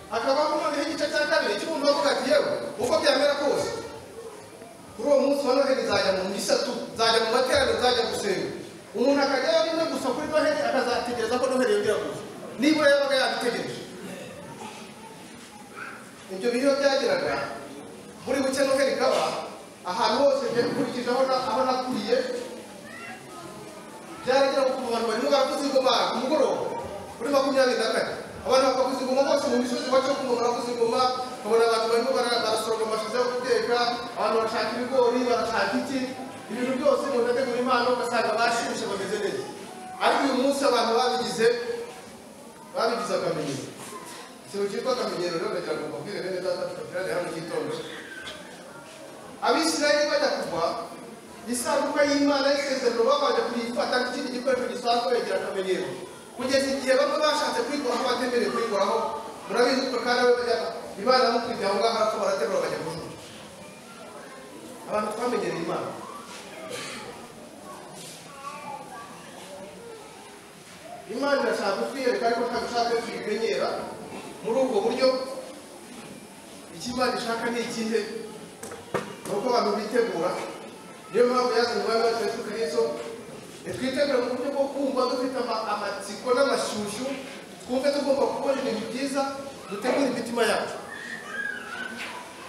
Akabaho noneho igice cya kabiri cy'umuntu wavuga ati yewe uko byamera kose kuri uwo munsi wa Noheli nzajya mu misatu, nzajya mu materaniro, nzajya gusenga. Umuntu akajyayo rimwe gusa kuri Noheli akazategereza ko Noheli yongera kuza nibura yabaga yabitegereje. Ibyo bihe byageraga muri buke Noheli kaba ahantu hose nkurikije aho nakuriye byaragira ngo abantu barimo baravuza ingoma ku mugoroba kuri 24 abantu bakavuza ingoma bose mu misozi baca ku ngoma baravuza ingoma. Kabona abantu barimo barasoroma amashiza yo guteka, abantu bashaka ibigori, barashaka iki, ibintu byose mu ndategura impano ugasanga bashimishije bameze neza. Ariko uyu munsi abantu babigize akamenyero. ikintu cyitwa akamenyero rero ndagira ngo mbabwire bene data tukabyarane hano mu gitondo. Abisirayeli bajya kuva isanduka y'Imana y'isezerano babanje kuyifata nk'ikindi gikoresho gisanzwe bagira akamenyero kugeza igihe bamwe bashatse kwikoraho batemerewe kwikoraho. Murabizi ko kandi Imana yamutwite aho ngaho arapfa baraterura bajya kujura. Abantu twamenyereye Imana. Imana irashaka kutwiyereka ariko ntabwo ishaka ko tuyimenyera muri ubwo buryo. Icyo Imana ishaka ni ikihe? Ni uko abantu bitegura. Niyo mpamvu yazanye umwami wacu Yesu Kristo, twitegura mu buryo bwo kumva dufite amatsiko n'amashyushyu, twumve tugomba kubona ibintu byiza, dutegura imitima yacu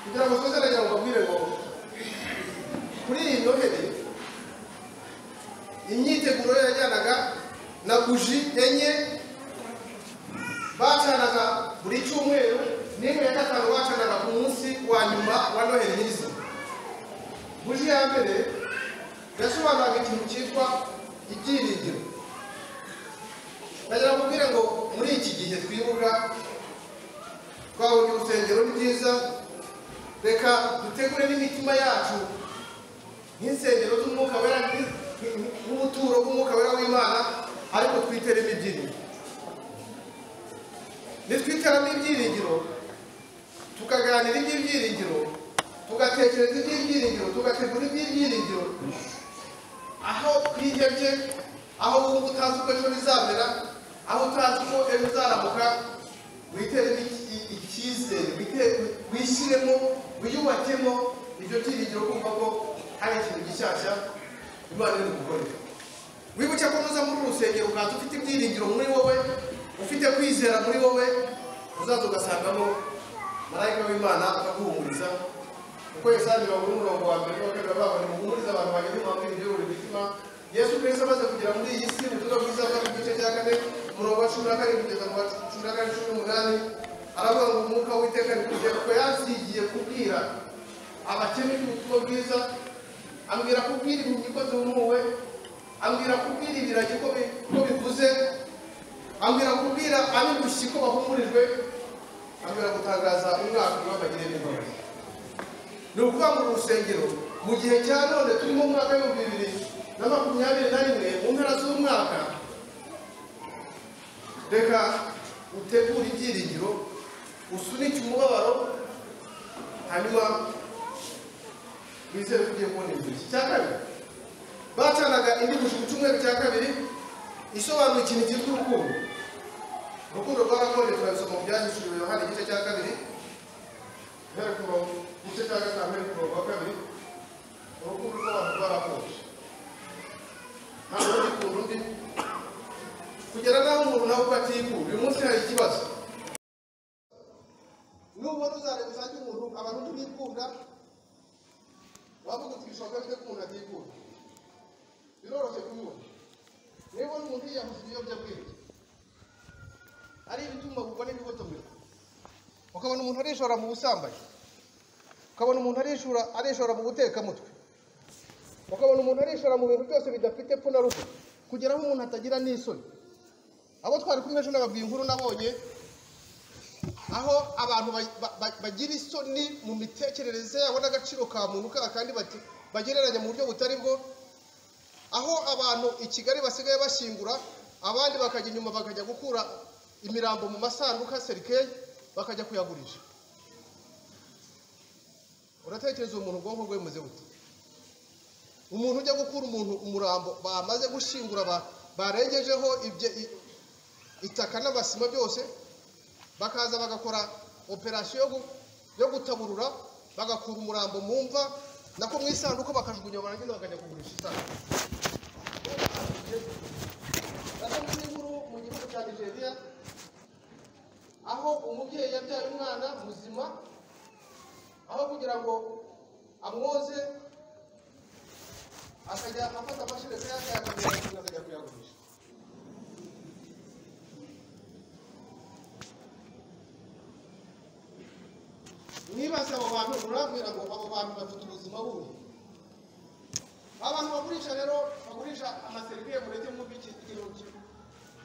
kugira ngo tuze nagira ngo mbabwire ngo kuri iyi Noheli imyiteguro yajyanaga na buji enye bacanaga buri cyumweru, n'imwe ya gatanu bacanaga ku munsi wa nyuma wa Noheli nyirizina. Buji ya mbere yasobanuraga ikintu cyitwa ibyiringiro. Nagira ngo mbabwire ngo muri iki gihe twibuka twabonye urusengero ni byiza, reka dutegure n'imitima yacu nk'insengero z'umwuka wera, nk'ubuturo bw'umwuka wera w'Imana, ariko twiteremo ibyiringiro. Nitwiteramo ibyiringiro, tukaganira iby'ibyiringiro, tugatekereza iby'ibyiringiro, tugategura iby'ibyiringiro, aho twihebye, aho wumva utazi uko ejo bizamera, aho utazi uko ejo uzaramuka, witeremo icyizere, wishyiremo, wiyubakemo ibyo byiringiro, kumva ko hari ikintu gishyashya Imana iri gukorera. Wibuke ko nuza muri urusengero ukaza ufite ibyiringiro muri wowe, ufite kwizera muri wowe, uzaza ugasangamo marayika w'Imana akaguhumuriza. Kuko Yesaya 40:1 bavuga ngo muhumurize abantu bageze mu mabwiriza y'uburi mitima. Yesu Kristo amaze kugera muri iyi si, ubutumwa bwiza bwa mu gice cya 4 umurongo wa 17 kugeza mu 18 aravuga ngo umwuka w'Iteka ni kugera ko yansigiye kubwira abakene ubutumwa bwiza, ambwira kubwira impumyi ko zihumuwe, ambwira kubwira ibiragi ko bivuze, ambwira kubwira ab'indushyi ko bahumurijwe, ambwira gutangaza umwaka w'abagirira imbabazi. Ni ukuvuga mu rusengero mu gihe cya none turimo mu mwaka w'2021 mu mpera z'umwaka, reka utegure ibyiringiro, usunike umubabaro, hanyuma wizere ko ugiye kubona ibyiza. Icya kabiri bacanaga indi buji ku cyumweru cya kabiri isobanura ikintu cyitwa urukundo. Urukundo rw'abakonje turabisoma mu Byahishuriwe Yohana igice cya 2 guhera ku gice cya 5 ku murongo wa 2. Urukundo rw'abantu rwarakonje, ntabwo rukunda undi kugera naho umuntu nawe uko atikunda. Uyu munsi hari ikibazo, nubona uzareba usanga umuntu abantu ntibikunda, wavuga uti bishoboka bite ko umuntu atikunda? Biroroshye kubibona. Niba umuntu yiyahuza ibiyobyabwenge, ari ibituma bugwa n'ibigotomera, ukabona umuntu arishora mu busambanyi, ukabona umuntu arishora mu butekamutwe, ukabona umuntu arishora mu bintu byose bidafite epfo na ruguru, kugera aho umuntu atagira n'isoni. Abo twari kumwe ejo nababwiye inkuru nabonye, aho abantu bagira isoni mu mitekerereze yabo n'agaciro ka muntu kandi bagereranya mu buryo butari bwo, aho abantu i Kigali basigaye bashingura, abandi bakajya inyuma bakajya gukura imirambo mu masanduka serikeye bakajya kuyagurisha. Uratekereza umuntu ubwonko bwe bumeze gute? Umuntu ujya gukura umuntu umurambo bamaze gushingura, barengejeho itaka n'abasima byose, bakaza bagakora operasiyo yo gutaburura, bagakura umurambo mu mva nako mu isanduku bakajugunya, barangiza bakajya kugurisha isanduku. Mu gihugu cya Nigeria, aho umubyeyi yabyaye umwana muzima, aho kugira ngo amwoze akajya afata amashereka yake akajya kuyagurisha. Nibaza abo bantu urabwira ngo abo bantu bafite ubuzima bubi. Abantu bagurisha rero, bagurisha amaserivisi mureke mu biki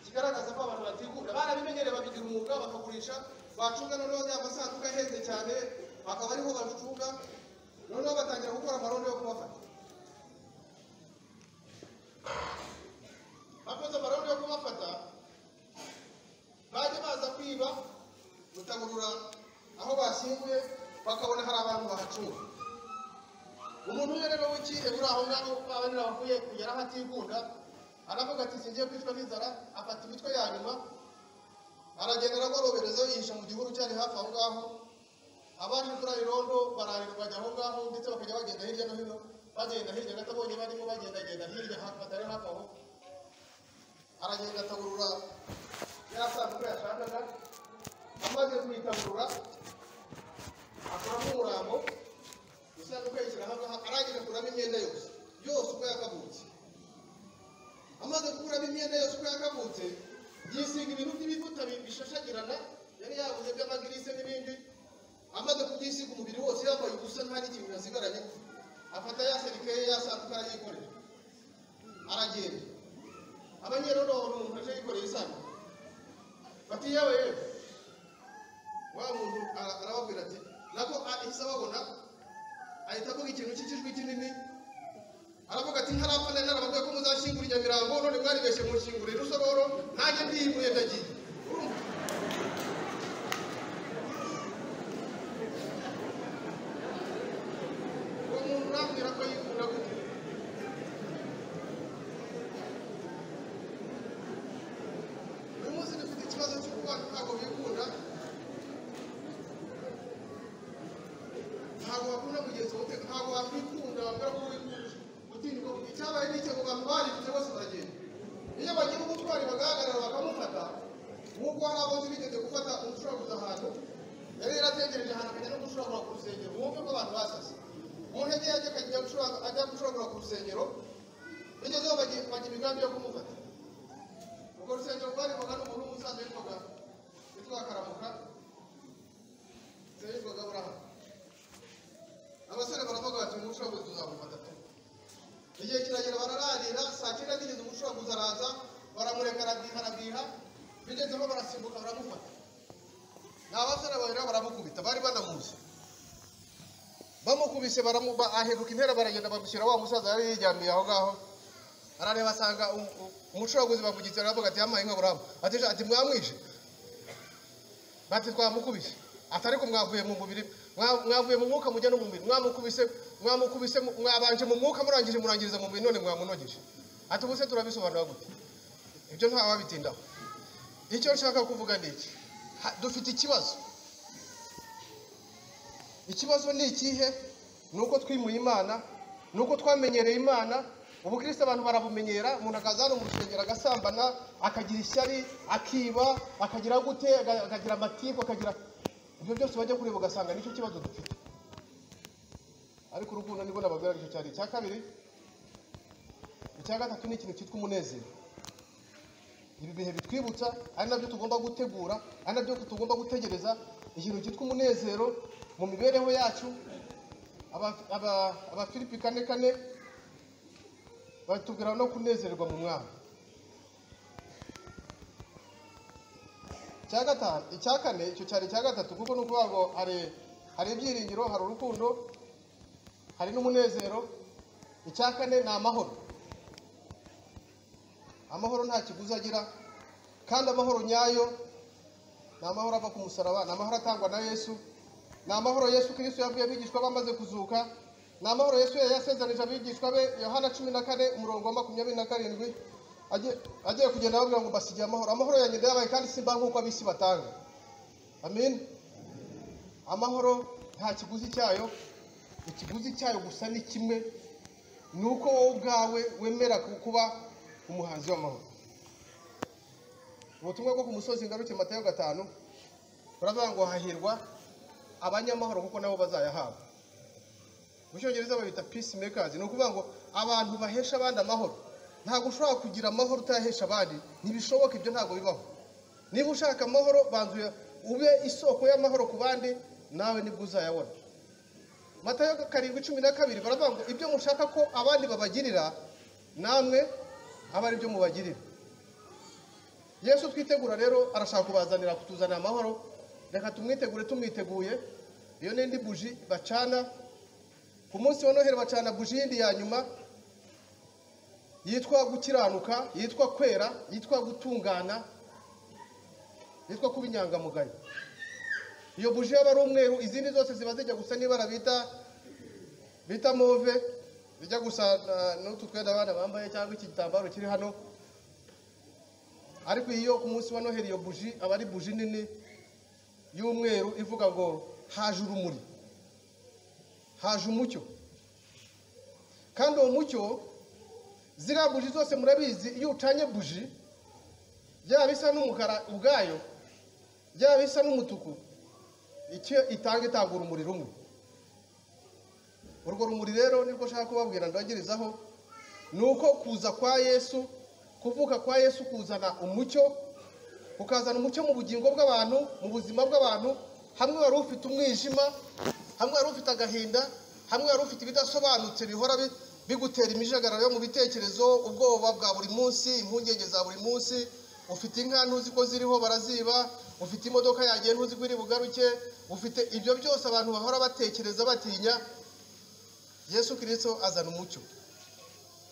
kigaragaza ko abantu batikunda, barabimenyereye babigira umwuga, bakagurisha bacunga noneho ya masanduka aheze cyane akaba ariho bacunga noneho batangira gukora amarondo yo kubafata bakoze amarondo yo kubafata baje baza kwiba gutagurura aho bashyinguye bakabona hari abantu bahacunga umuntu rero w'iki ebura aho ngaho abandi bavuye kugera hatikunda aravuga ati singiye kwicwa n'inzara afata imitwe ya nyuma aragenda aragorobereza yihisha mu gihuru cyari hafi aho ngaho abandi kuri irondo bararira bajya aho ngaho ndetse bakajya bagenda hirya no hino bagenda hirya gato bonye barimo bagendagenda hirya batari hafi aho aragenda atagurura yasanduku yashakaga amaze kuyitagurura akuramo umurambo isanduku yishyira hamwe arangije akuramo imyenda yose uko yakavutse amaze gukuramo imyenda yose uko yakavutse yisiga ibintu by'ibivuta bishashagirana yari yabuze by'amagirise n'ibindi amaze kubyisiga umubiri wose yambaye ubusa nta n'ikintu yasigaranye afata ya serikeye yasanduka arayikorera aragenda abanyerondo umuntu aje yikoreye isanduku bati yewe wa muntu arababwira ati nako ahise ababona ahita avuga ikintu cy'ikijwi kinini aravuga ati ntarapfa nari narababwiye ko muzashyingura Nyamirambo none mwaribeshye munshyingurire Rusororo nanjye ndiyimuye ndagiye uwo muntu urambwira ko yikunda gute uyu munsi dufite ikibazo cy'ububanyi ntabwo bikunda ntabwo bakunda mugenzi wote ntabwo wakwikunda wambara ko wikunda utingo icyabaye n'icyo ngo abantu barifite bose baragenda iyo bagira ubutwari bagahagarara bakamufata nk'uko hari abo bigeze gufata umucuraguzi ahantu yari yarategereje ahantu akajya no gucuragura ku rusengero mwumve ko abantu basase umuntu yagiye ajya gucuragura ku rusengero bigezeho bajya imigambi yo kumufata urwo rusengero rwarimoga n'umuntu w'umusaza witwa Karamuka yitwaga Burahamu abasore baravuga bati umucuraguzi tuzamufata igihe kiragera barararira saa cyenda zigeze umucuraguzi araza baramureka arabwiha bigezeho barasimbuka baramufata ni abasore babiri baramukubita bari banamuzi bamukubise aheruka intera baragenda bamushyira wa musaza yari yijyamiye aho ngaho arareba asanga umucuraguzi bamugitse aravuga ati yamaye nka Burahamu ati mwamwishe bati twamukubise atari ko mwavuye mu mubiri mwavuye mu mwuka mujya no mu mubiri mwamukubise mwabanje mu mwuka murangiriza mu mubiri none mwamunogeje ati ubuse turabisobanura gute ibyo nta wabitindaho icyo nshaka kuvuga ni iki dufite ikibazo ni ikihe nuko twimuye Imana nuko twamenyereye Imana ubukristo abantu barabumenyera umuntu akaza hano mu rusengero agasambana akagira ishyari akiba akagira gute akagira amatiku akagira ibyo byose bajya kureba ugasanga nicyo kibazo dufite ariko urukundo nibwo nababwira icyo cyari icya kabiri icya gatatu ni ikintu cyitwa umunezero ibi bihe bitwibutsa ari nabyo tugomba gutegura ari nabyo tugomba gutegereza ikintu cyitwa umunezero mu mibereho yacu Abafilipi 4:4 batubwira no kunezerwa mu mwami icya kane icyo cyari icya gatatu kuko nukuvuga ngo hari ibyiringiro hari urukundo hari n'umunezero icya kane ni amahoro nta kiguzi agira kandi amahoro nyayo ni amahoro ava ku musaraba ni amahoro atangwa na Yesu ni amahoro Yesu Kristo yavuye abigishwa bamaze kuzuka ni amahoro Yesu yasezeranyije abigishwa be Yohana 14:27 agiye kugenda ababwira ngo basigiye amahoro yanjye ndayabaye kandi simba nk'uko abisi batanga amen amahoro nta kiguzi cyayo ikiguzi cyayo gusa ni kimwe nuko wowe ubwawe wemera kuba umuhanzi w'amahoro ubutumwa bwo ku musozi ngaruke Matayo 5 baravuga ngo hahirwa abanyamahoro kuko nabo bazayahabwa mu cyongereza babita peacemakers ni ukuvuga ngo abantu bahesha abandi amahoro ntabwo ushobora kugira amahoro utayahesha abandi ntibishoboka ibyo ntabwo bibaho niba ushaka amahoro banzuye ube isoko y'amahoro ku bandi nawe nibwo uzayabona Matayo 7:12 baravuga ngo ibyo mushaka ko abandi babagirira namwe aba ari byo mubagirira Yesu twitegura rero arashaka kubazanira kutuzanira amahoro reka tumwitegure tumwiteguye. Iyo n'indi buji bacana ku munsi wa Noheli, bacana buji yindi ya nyuma yitwa gukiranuka, yitwa kwera, yitwa gutungana, yitwa kuba inyangamugayo. Iyo buji yaba ari umweru, izindi zose ziba zijya gusa n'ibara bita move, bijya gusa n'utu twenda abana bambaye cyangwa iki gitambaro kiri hano. Ariko iyo ku munsi wa Noheli iyo buji aba ari buji nini y'umweru ivuga ngo haje urumuri, haje umucyo. Kandi uwo mucyo, ziriya buji zose murabizi, iyo ucanye buji byaba bisa n'umukara ubwayo, byaba bisa n'umutuku, icyo itanga urumuri rumwe. Urwo rumuri rero nibwo nshaka kubabwira ndagirizaho, nuko kuza kwa Yesu, kuvuka kwa Yesu kuzana umucyo, ukazana umucyo mu bugingo bw'abantu, mu buzima bw'abantu. Hamwe wari ufite umwijima, hamwe wari ufite agahinda, hamwe wari ufite ibidasobanutse bihora bigutera imijagararo yo mu bitekerezo, ubwoba bwa buri munsi, impungenge za buri munsi. Ufite inka ntuzi ko ziriho baraziba, ufite imodoka yagiye ntuzi ko iri bugaruke, ufite ibyo byose abantu bahora batekereza batinya. Yesu Kristo azana umucyo,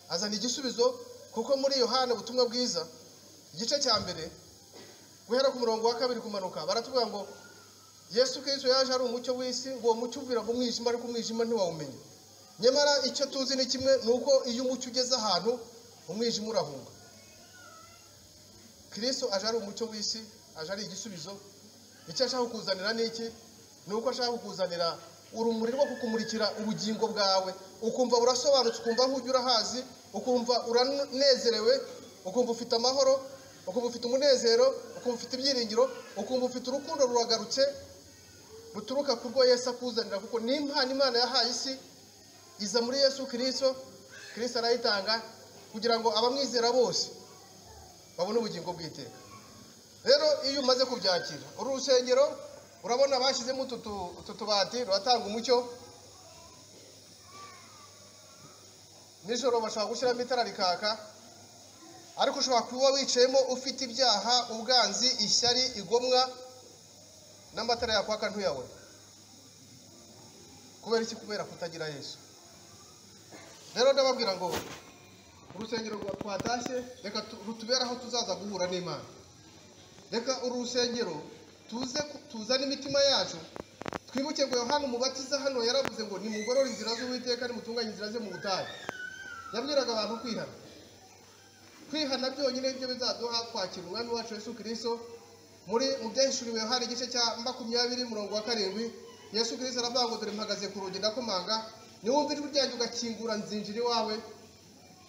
azana igisubizo. Kuko muri Yohana ubutumwa bwiza igice cya mbere guhera ku murongo wa 2 kumanuka, baratubwira ngo Yesu Kristo yaje ari umucyo w'isi, ngo umucyo uvira mu mwijima, ariko umwijima ntiwawumenye. Nyamara icyo tuzi ni kimwe, nuko iyo umucyo ugeze ahantu umwijima urahunga. Kristo aje ari umucyo w'isi, aje ari igisubizo. Icyo ashaka kukuzanira ni iki? Nuko ashaka kukuzanira urumuri rwo kukumurikira ubugingo bwawe, ukumva burasobanutse, ukumva nk'ujya urahazi, ukumva uranezerewe, ukumva ufite amahoro, ukumva ufite umunezero, ukumva ufite ibyiringiro, ukumva ufite urukundo ruragarutse ruturuka ku rwo Yesu akuzanira. Kuko ni impano Imana yahaye isi, iza muri Yesu Kristo. Kristo arayitanga kugira ngo abamwizera bose babone ubugingo bw'iteka. Rero iyo umaze kubyakira, uru rusengero urabona bashyizemo utu tubati ruratanga umucyo. Nijoro bashaka gushyiramo itara rikaka, ariko ushobora kuba wicayemo ufite ibyaha, ubwanzi, ishyari, igomwa, n'amatara yakwaka ntuyabona. Kubera iki? Kubera kutagira Yesu. Rero ndababwira ngo urusengero twatashye, reka rutuberaho tuzaza guhura n'Imana. Reka urusengero tuzane imitima yacu, twibuke ngo Yohana umubatiza hano yaravuze ngo nimugorore inzira z'Uwiteka, nimutunganye inzira ze mu butayu. Yabwiraga abantu kwihana. Kwihana byonyine ibyo bizaduha kwakira umwami wacu Yesu Kristo. Mu byahishuriwe Yohana igice cya 20 murongo wa 7, Yesu Kristo aravuga ngo dore mpagaze ku rugi ndakomanga, niwumva ijwi ryanjye ugakingura nzinjira iwawe,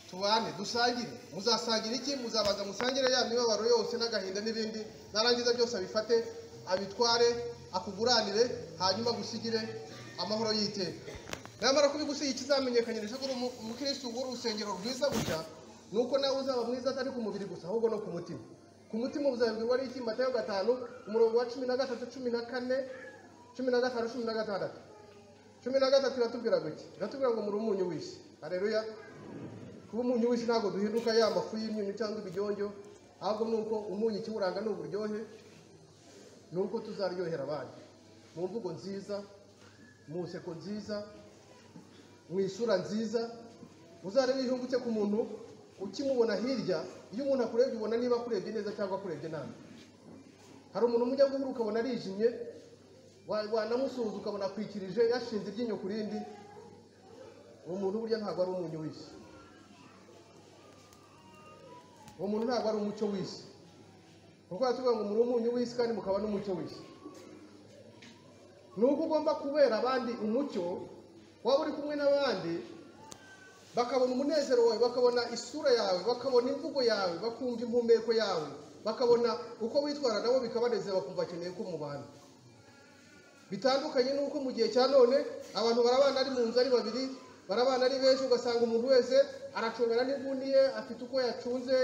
tubane dusangire. Muzasangira iki? Muzabaza musangire ya mibabaro yose n'agahinda n'ibindi, narangiza byose abifate abitware akuguranire, hanyuma gusigire amahoro y'iteka. Namara kubigusiga ikizamenyekanisha ko umukristo w'urusengero rwiza gutya, nuko nawe uzaba mwiza atari ku mubiri gusa, ahubwo no ku mutima. Ku mutima uzabwirwa ari iki? Matayo 5 umurongo wa 13, 14, 15, 16. 13 iratubwira gutya, iratubwira ngo muri umunyu w'isi. Haleluya. Kuba umunyu w'isi ntabwo duhinduka ya mafu y'imyunyu cyangwa ibijyonjo, ahubwo nuko umunyu ikiburanga n'uburyohe, nuko tuzaryohera abandi mu mvugo nziza, mu nseko nziza, mu isura nziza. Uzarebe ihungutse ku muntu ukimubona hirya, iyo umuntu akurebye ubona niba akurebye neza cyangwa akurebye nabi. Hari umuntu mujya guhura ukabona arijimye, wanamusuhuza ukabona akwikirije yashinze iryinyo ku rindi. Uwo muntu burya ntabwo ari umunyu w'isi, uwo muntu ntabwo ari umucyo w'isi. Kuko yatuvuga ngo muri umunyu w'isi kandi mukaba n'umucyo w'isi. Nuko ugomba kubera abandi umucyo, waba uri kumwe n'abandi bakabona umunezero wawe, bakabona isura yawe, bakabona imvugo yawe, bakumva impumeko yawe, bakabona uko witwara nabo bikabanezera, bakumva akeneye ko mubana. Bitandukanye nuko mu gihe cya none abantu barabana ari mu nzu ari babiri, barabana ari benshi, ugasanga umuntu wese aracungana n'imbundi ye, afite uko yacunze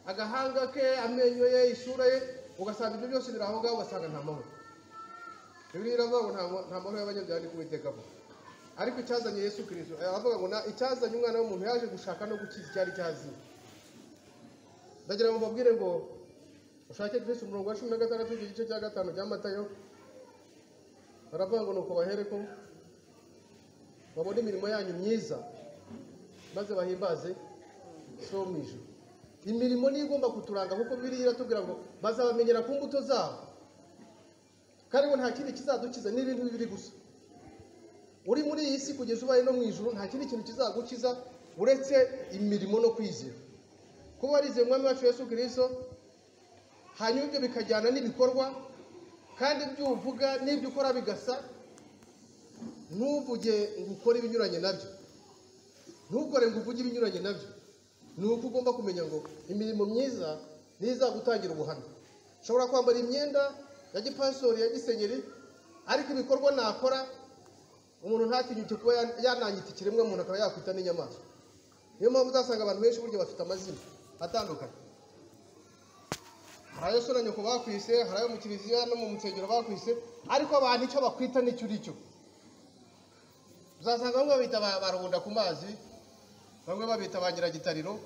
agahanga ke, amenyo ye, isura ye, ugasanga ibyo byose biraho ngaho, ugasanga nta mahoro. Bibiliya iravuga ngo nta mahoro y'abanyabyaha ni kuwiteka vuba. Ariko icyazanye Yesu Kristo, aravuga ngo icyazanye umwana w'umuntu yaje gushaka no gukiza icyari cyaziye. Ndagira ngo mbabwire ngo ushake Kristo umurongo wa 16 igice cya 5 cya Matayo, baravuga ngo nuko bahereko babone imirimo yanyu myiza maze bahimbaze so mu ijuru. Imirimo ni igomba kuturanga kuko Bibiliya iratubwira ngo bazabamenyera ku mbuto zabo, kandi ngo nta kindi kizadukiza n'ibintu bibiri gusa. Uri muri iyi si kugeza ubaye no mu ijuru, nta kindi kintu kizagukiza uretse imirimo no kwizera. Kuba warizeye umwami wacu Yesu Kristo, hanyuma ibyo bikajyana n'ibikorwa, kandi ibyo uvuga n'ibyo ukora bigasa. Ntuvuge ngo ukore ibinyuranye nabyo, ntukore ngo uvuge ibinyuranye nabyo. Ni uko ugomba kumenya ngo imirimo myiza ntizagutangira ubuhamya. Ushobora kwambara imyenda ya gipastori ya gisenyeri, ariko ibikorwa nakora umuntu ntatinyuke kuba yananyita ikiremwa muntu akaba yakwita n'inyamaswa. Niyo mpamvu uzasanga abantu benshi burya bafite amazina atandukanye. Hari ayo so na nyoko bakwise, hari ayo mu kiliziya no mu nsengero bakwise, ariko abantu icyo bakwita nicyo uri cyo. Uzasanga bamwe babita barubunda ku mazi, bamwe babita ba nyiragitariro.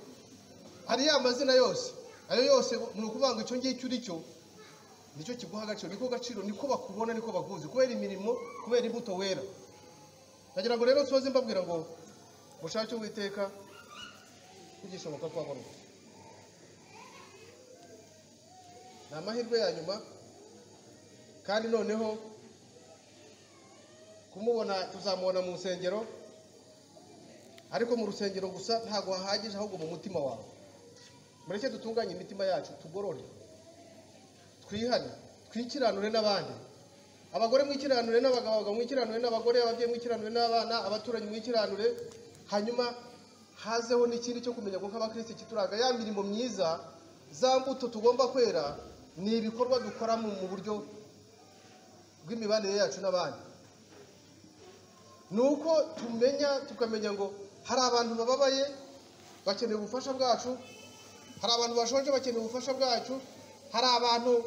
Hari ya mazina yose, ayo yose ni ukuvuga ngo icyo ngicyo uri cyo nicyo kiguha agaciro, niko gaciro, niko bakubona, niko bakuzi, kubera imirimo, kubera imbuto wera. Nagira ngo rero soze mbabwira ngo mushake Uwiteka kugishoboka kwabona. Ni amahirwe ya nyuma, kandi noneho kumubona tuzamubona mu rusengero, ariko mu rusengero gusa ntago hahagije, ahubwo mu mutima wawe. Mureke dutunganye imitima yacu, tugorore, twihane, twikiranure n'abandi. Abagore mwikiranure n'abagabo, mwikiranure n'abagore, ababyeyi mwikiranure n'abana, abaturanyi mwikiranure. Hanyuma hazeho n'ikindi cyo kumenya ko nk'abakristo kituraga ya mirimo myiza, za mbuto tugomba kwera, ni ibikorwa dukora mu buryo bw'imibanire yacu n'abandi. Nuko tukamenya ngo hari abantu bababaye bakeneye ubufasha bwacu, hari abantu bashonje bakeneye ubufasha bwacu, hari abantu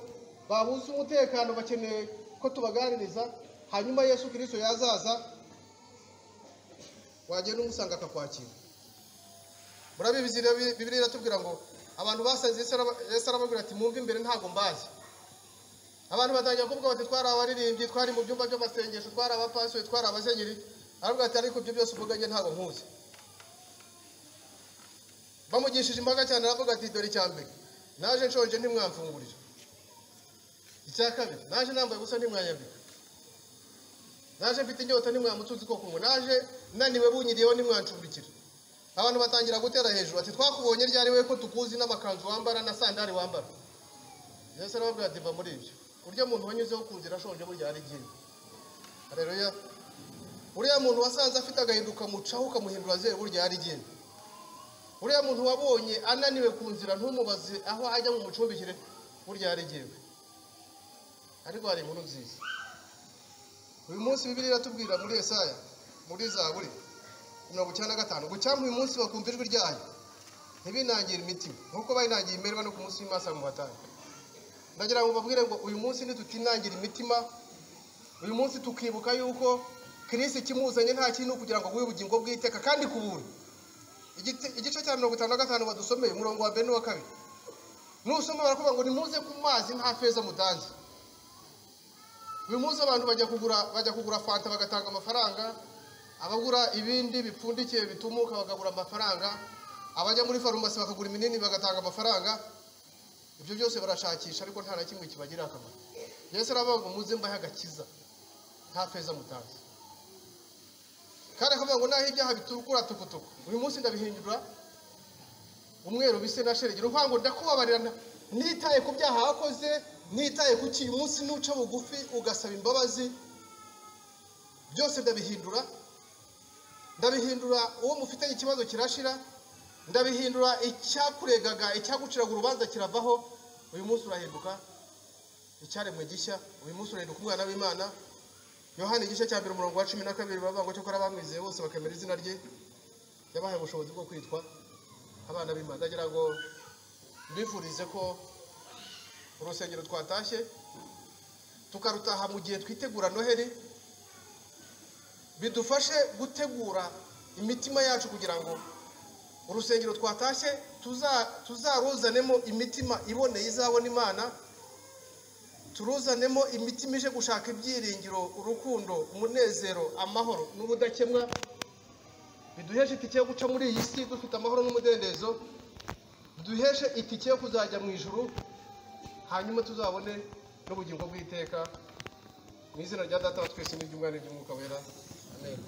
babuze umutekano bakeneye ko tubaganiriza. Hanyuma Yesu Kristo yazaza, wagenda umusanga akakwakira. Murabizi Bibiliya iratubwira ngo abantu basanze Yesu arababwira ati mwumve imbere ntago mbazi. Abantu batangira kuvuga bati twari abaririmbyi, twari mu byumba by'amasengesho, twari abapastori, twari abasenyeri. Aravuga ati ariko ibyo byose uvuganye ntago nkuzi. Bamugishije imbaga cyane, aravuga ati dore icyambere, naje nshonje ntimwamfungurira. Icya kabiri, naje nambaye ubusa ntimwanyambika. Naje mfite inyota ntimwamutuzi ko kunywa. Naje naniwe bunyiriyeho ntimwancumbikira. Abantu batangira gutera hejuru ati twakubonye ryari we ko tukuzi n'amakanzu wambara na sandari wambara. Yesu arababwira ati va muri ibyo. Urya muntu wanyuzeho kunzira ashonje burya ari gihe. Haleluya. Uriya muntu wasanze afite agahinduka mucaho ukamuhindura zero burya ari gihe. Uriya muntu wabonye ananiwe kunzira ntumubaze aho ajya mu mucumbikire burya ari gihe. Ariko hari inkuru nziza. Uyu munsi Bibiliya iratubwira muri Yesaya, muri Zaburi 95 ngo cyamwe uyu munsi bakumva ijwi ryayo ntibinangira imitima nkuko bayinangiye imerwa no ku munsi w'Imasa mu batanga. Ndagira ngo babwire ngo uyu munsi nitutinangira imitima, uyu munsi tukibuka yuko Kristo kimuzanye nta kintu kugira ngo buye ubugingo bw'iteka kandi kubura. Igice cya 55 badusomeye umurongo wa 1 n'uwa 2. Nusoma barakuvuga ngo nimuze ku mazi nta feza mutanze. Uyu munsi abantu bajya kugura fanta bagatanga amafaranga, abagura ibindi bipfundikiye bitumuka bagagura amafaranga, abajya muri farumasi bakagura iminini bagatanga amafaranga. Ibyo byose barashakisha ariko nta na kimwe kibagira akamaro. Yesu aravuga ngo muze mbahe agakiza nta feza mutanze. Kandi akavuga ngo naho ibyaha bitukura tukutuku uyu munsi ndabihindura umweru bise na sherigiro. Uvuga ngo ndakubabarira nitaye ku byaha wakoze, nitaye ku uyu munsi nuca bugufi ugasaba imbabazi, byose ndabihindura uwo mufitanye ikibazo kirashira, ndabihindura icyakuregaga icyaguciraga urubanza kiravaho. Uyu munsi urahinduka icyaremwe gishya, uyu munsi urahinduka umwana w'Imana. Yohana igice cya 1 umurongo wa 12 bavuga ngo cyo kora bamwizeye bose bakemera izina rye yabahaye ubushobozi bwo kwitwa abana b'Imana. Ndagira ngo mbifurize ko urusengero twatashye tukarutaha mu gihe twitegura Noheli, bidufashe gutegura imitima yacu kugira ngo urusengero twatashye tuzaruzanemo imitima iboneye izabona Imana, turuzanemo imitima ije gushaka ibyiringiro, urukundo, umunezero, amahoro n'ubudakemwa, biduheshe itike yo guca muri iyi si dufite amahoro n'umudendezo, biduheshe itike yo kuzajya mu ijuru, hanyuma tuzabone n'ubugingo bw'iteka. Mu izina rya Data wa twese n'iry'Umwana n'iry'Umwuka wera. Amen.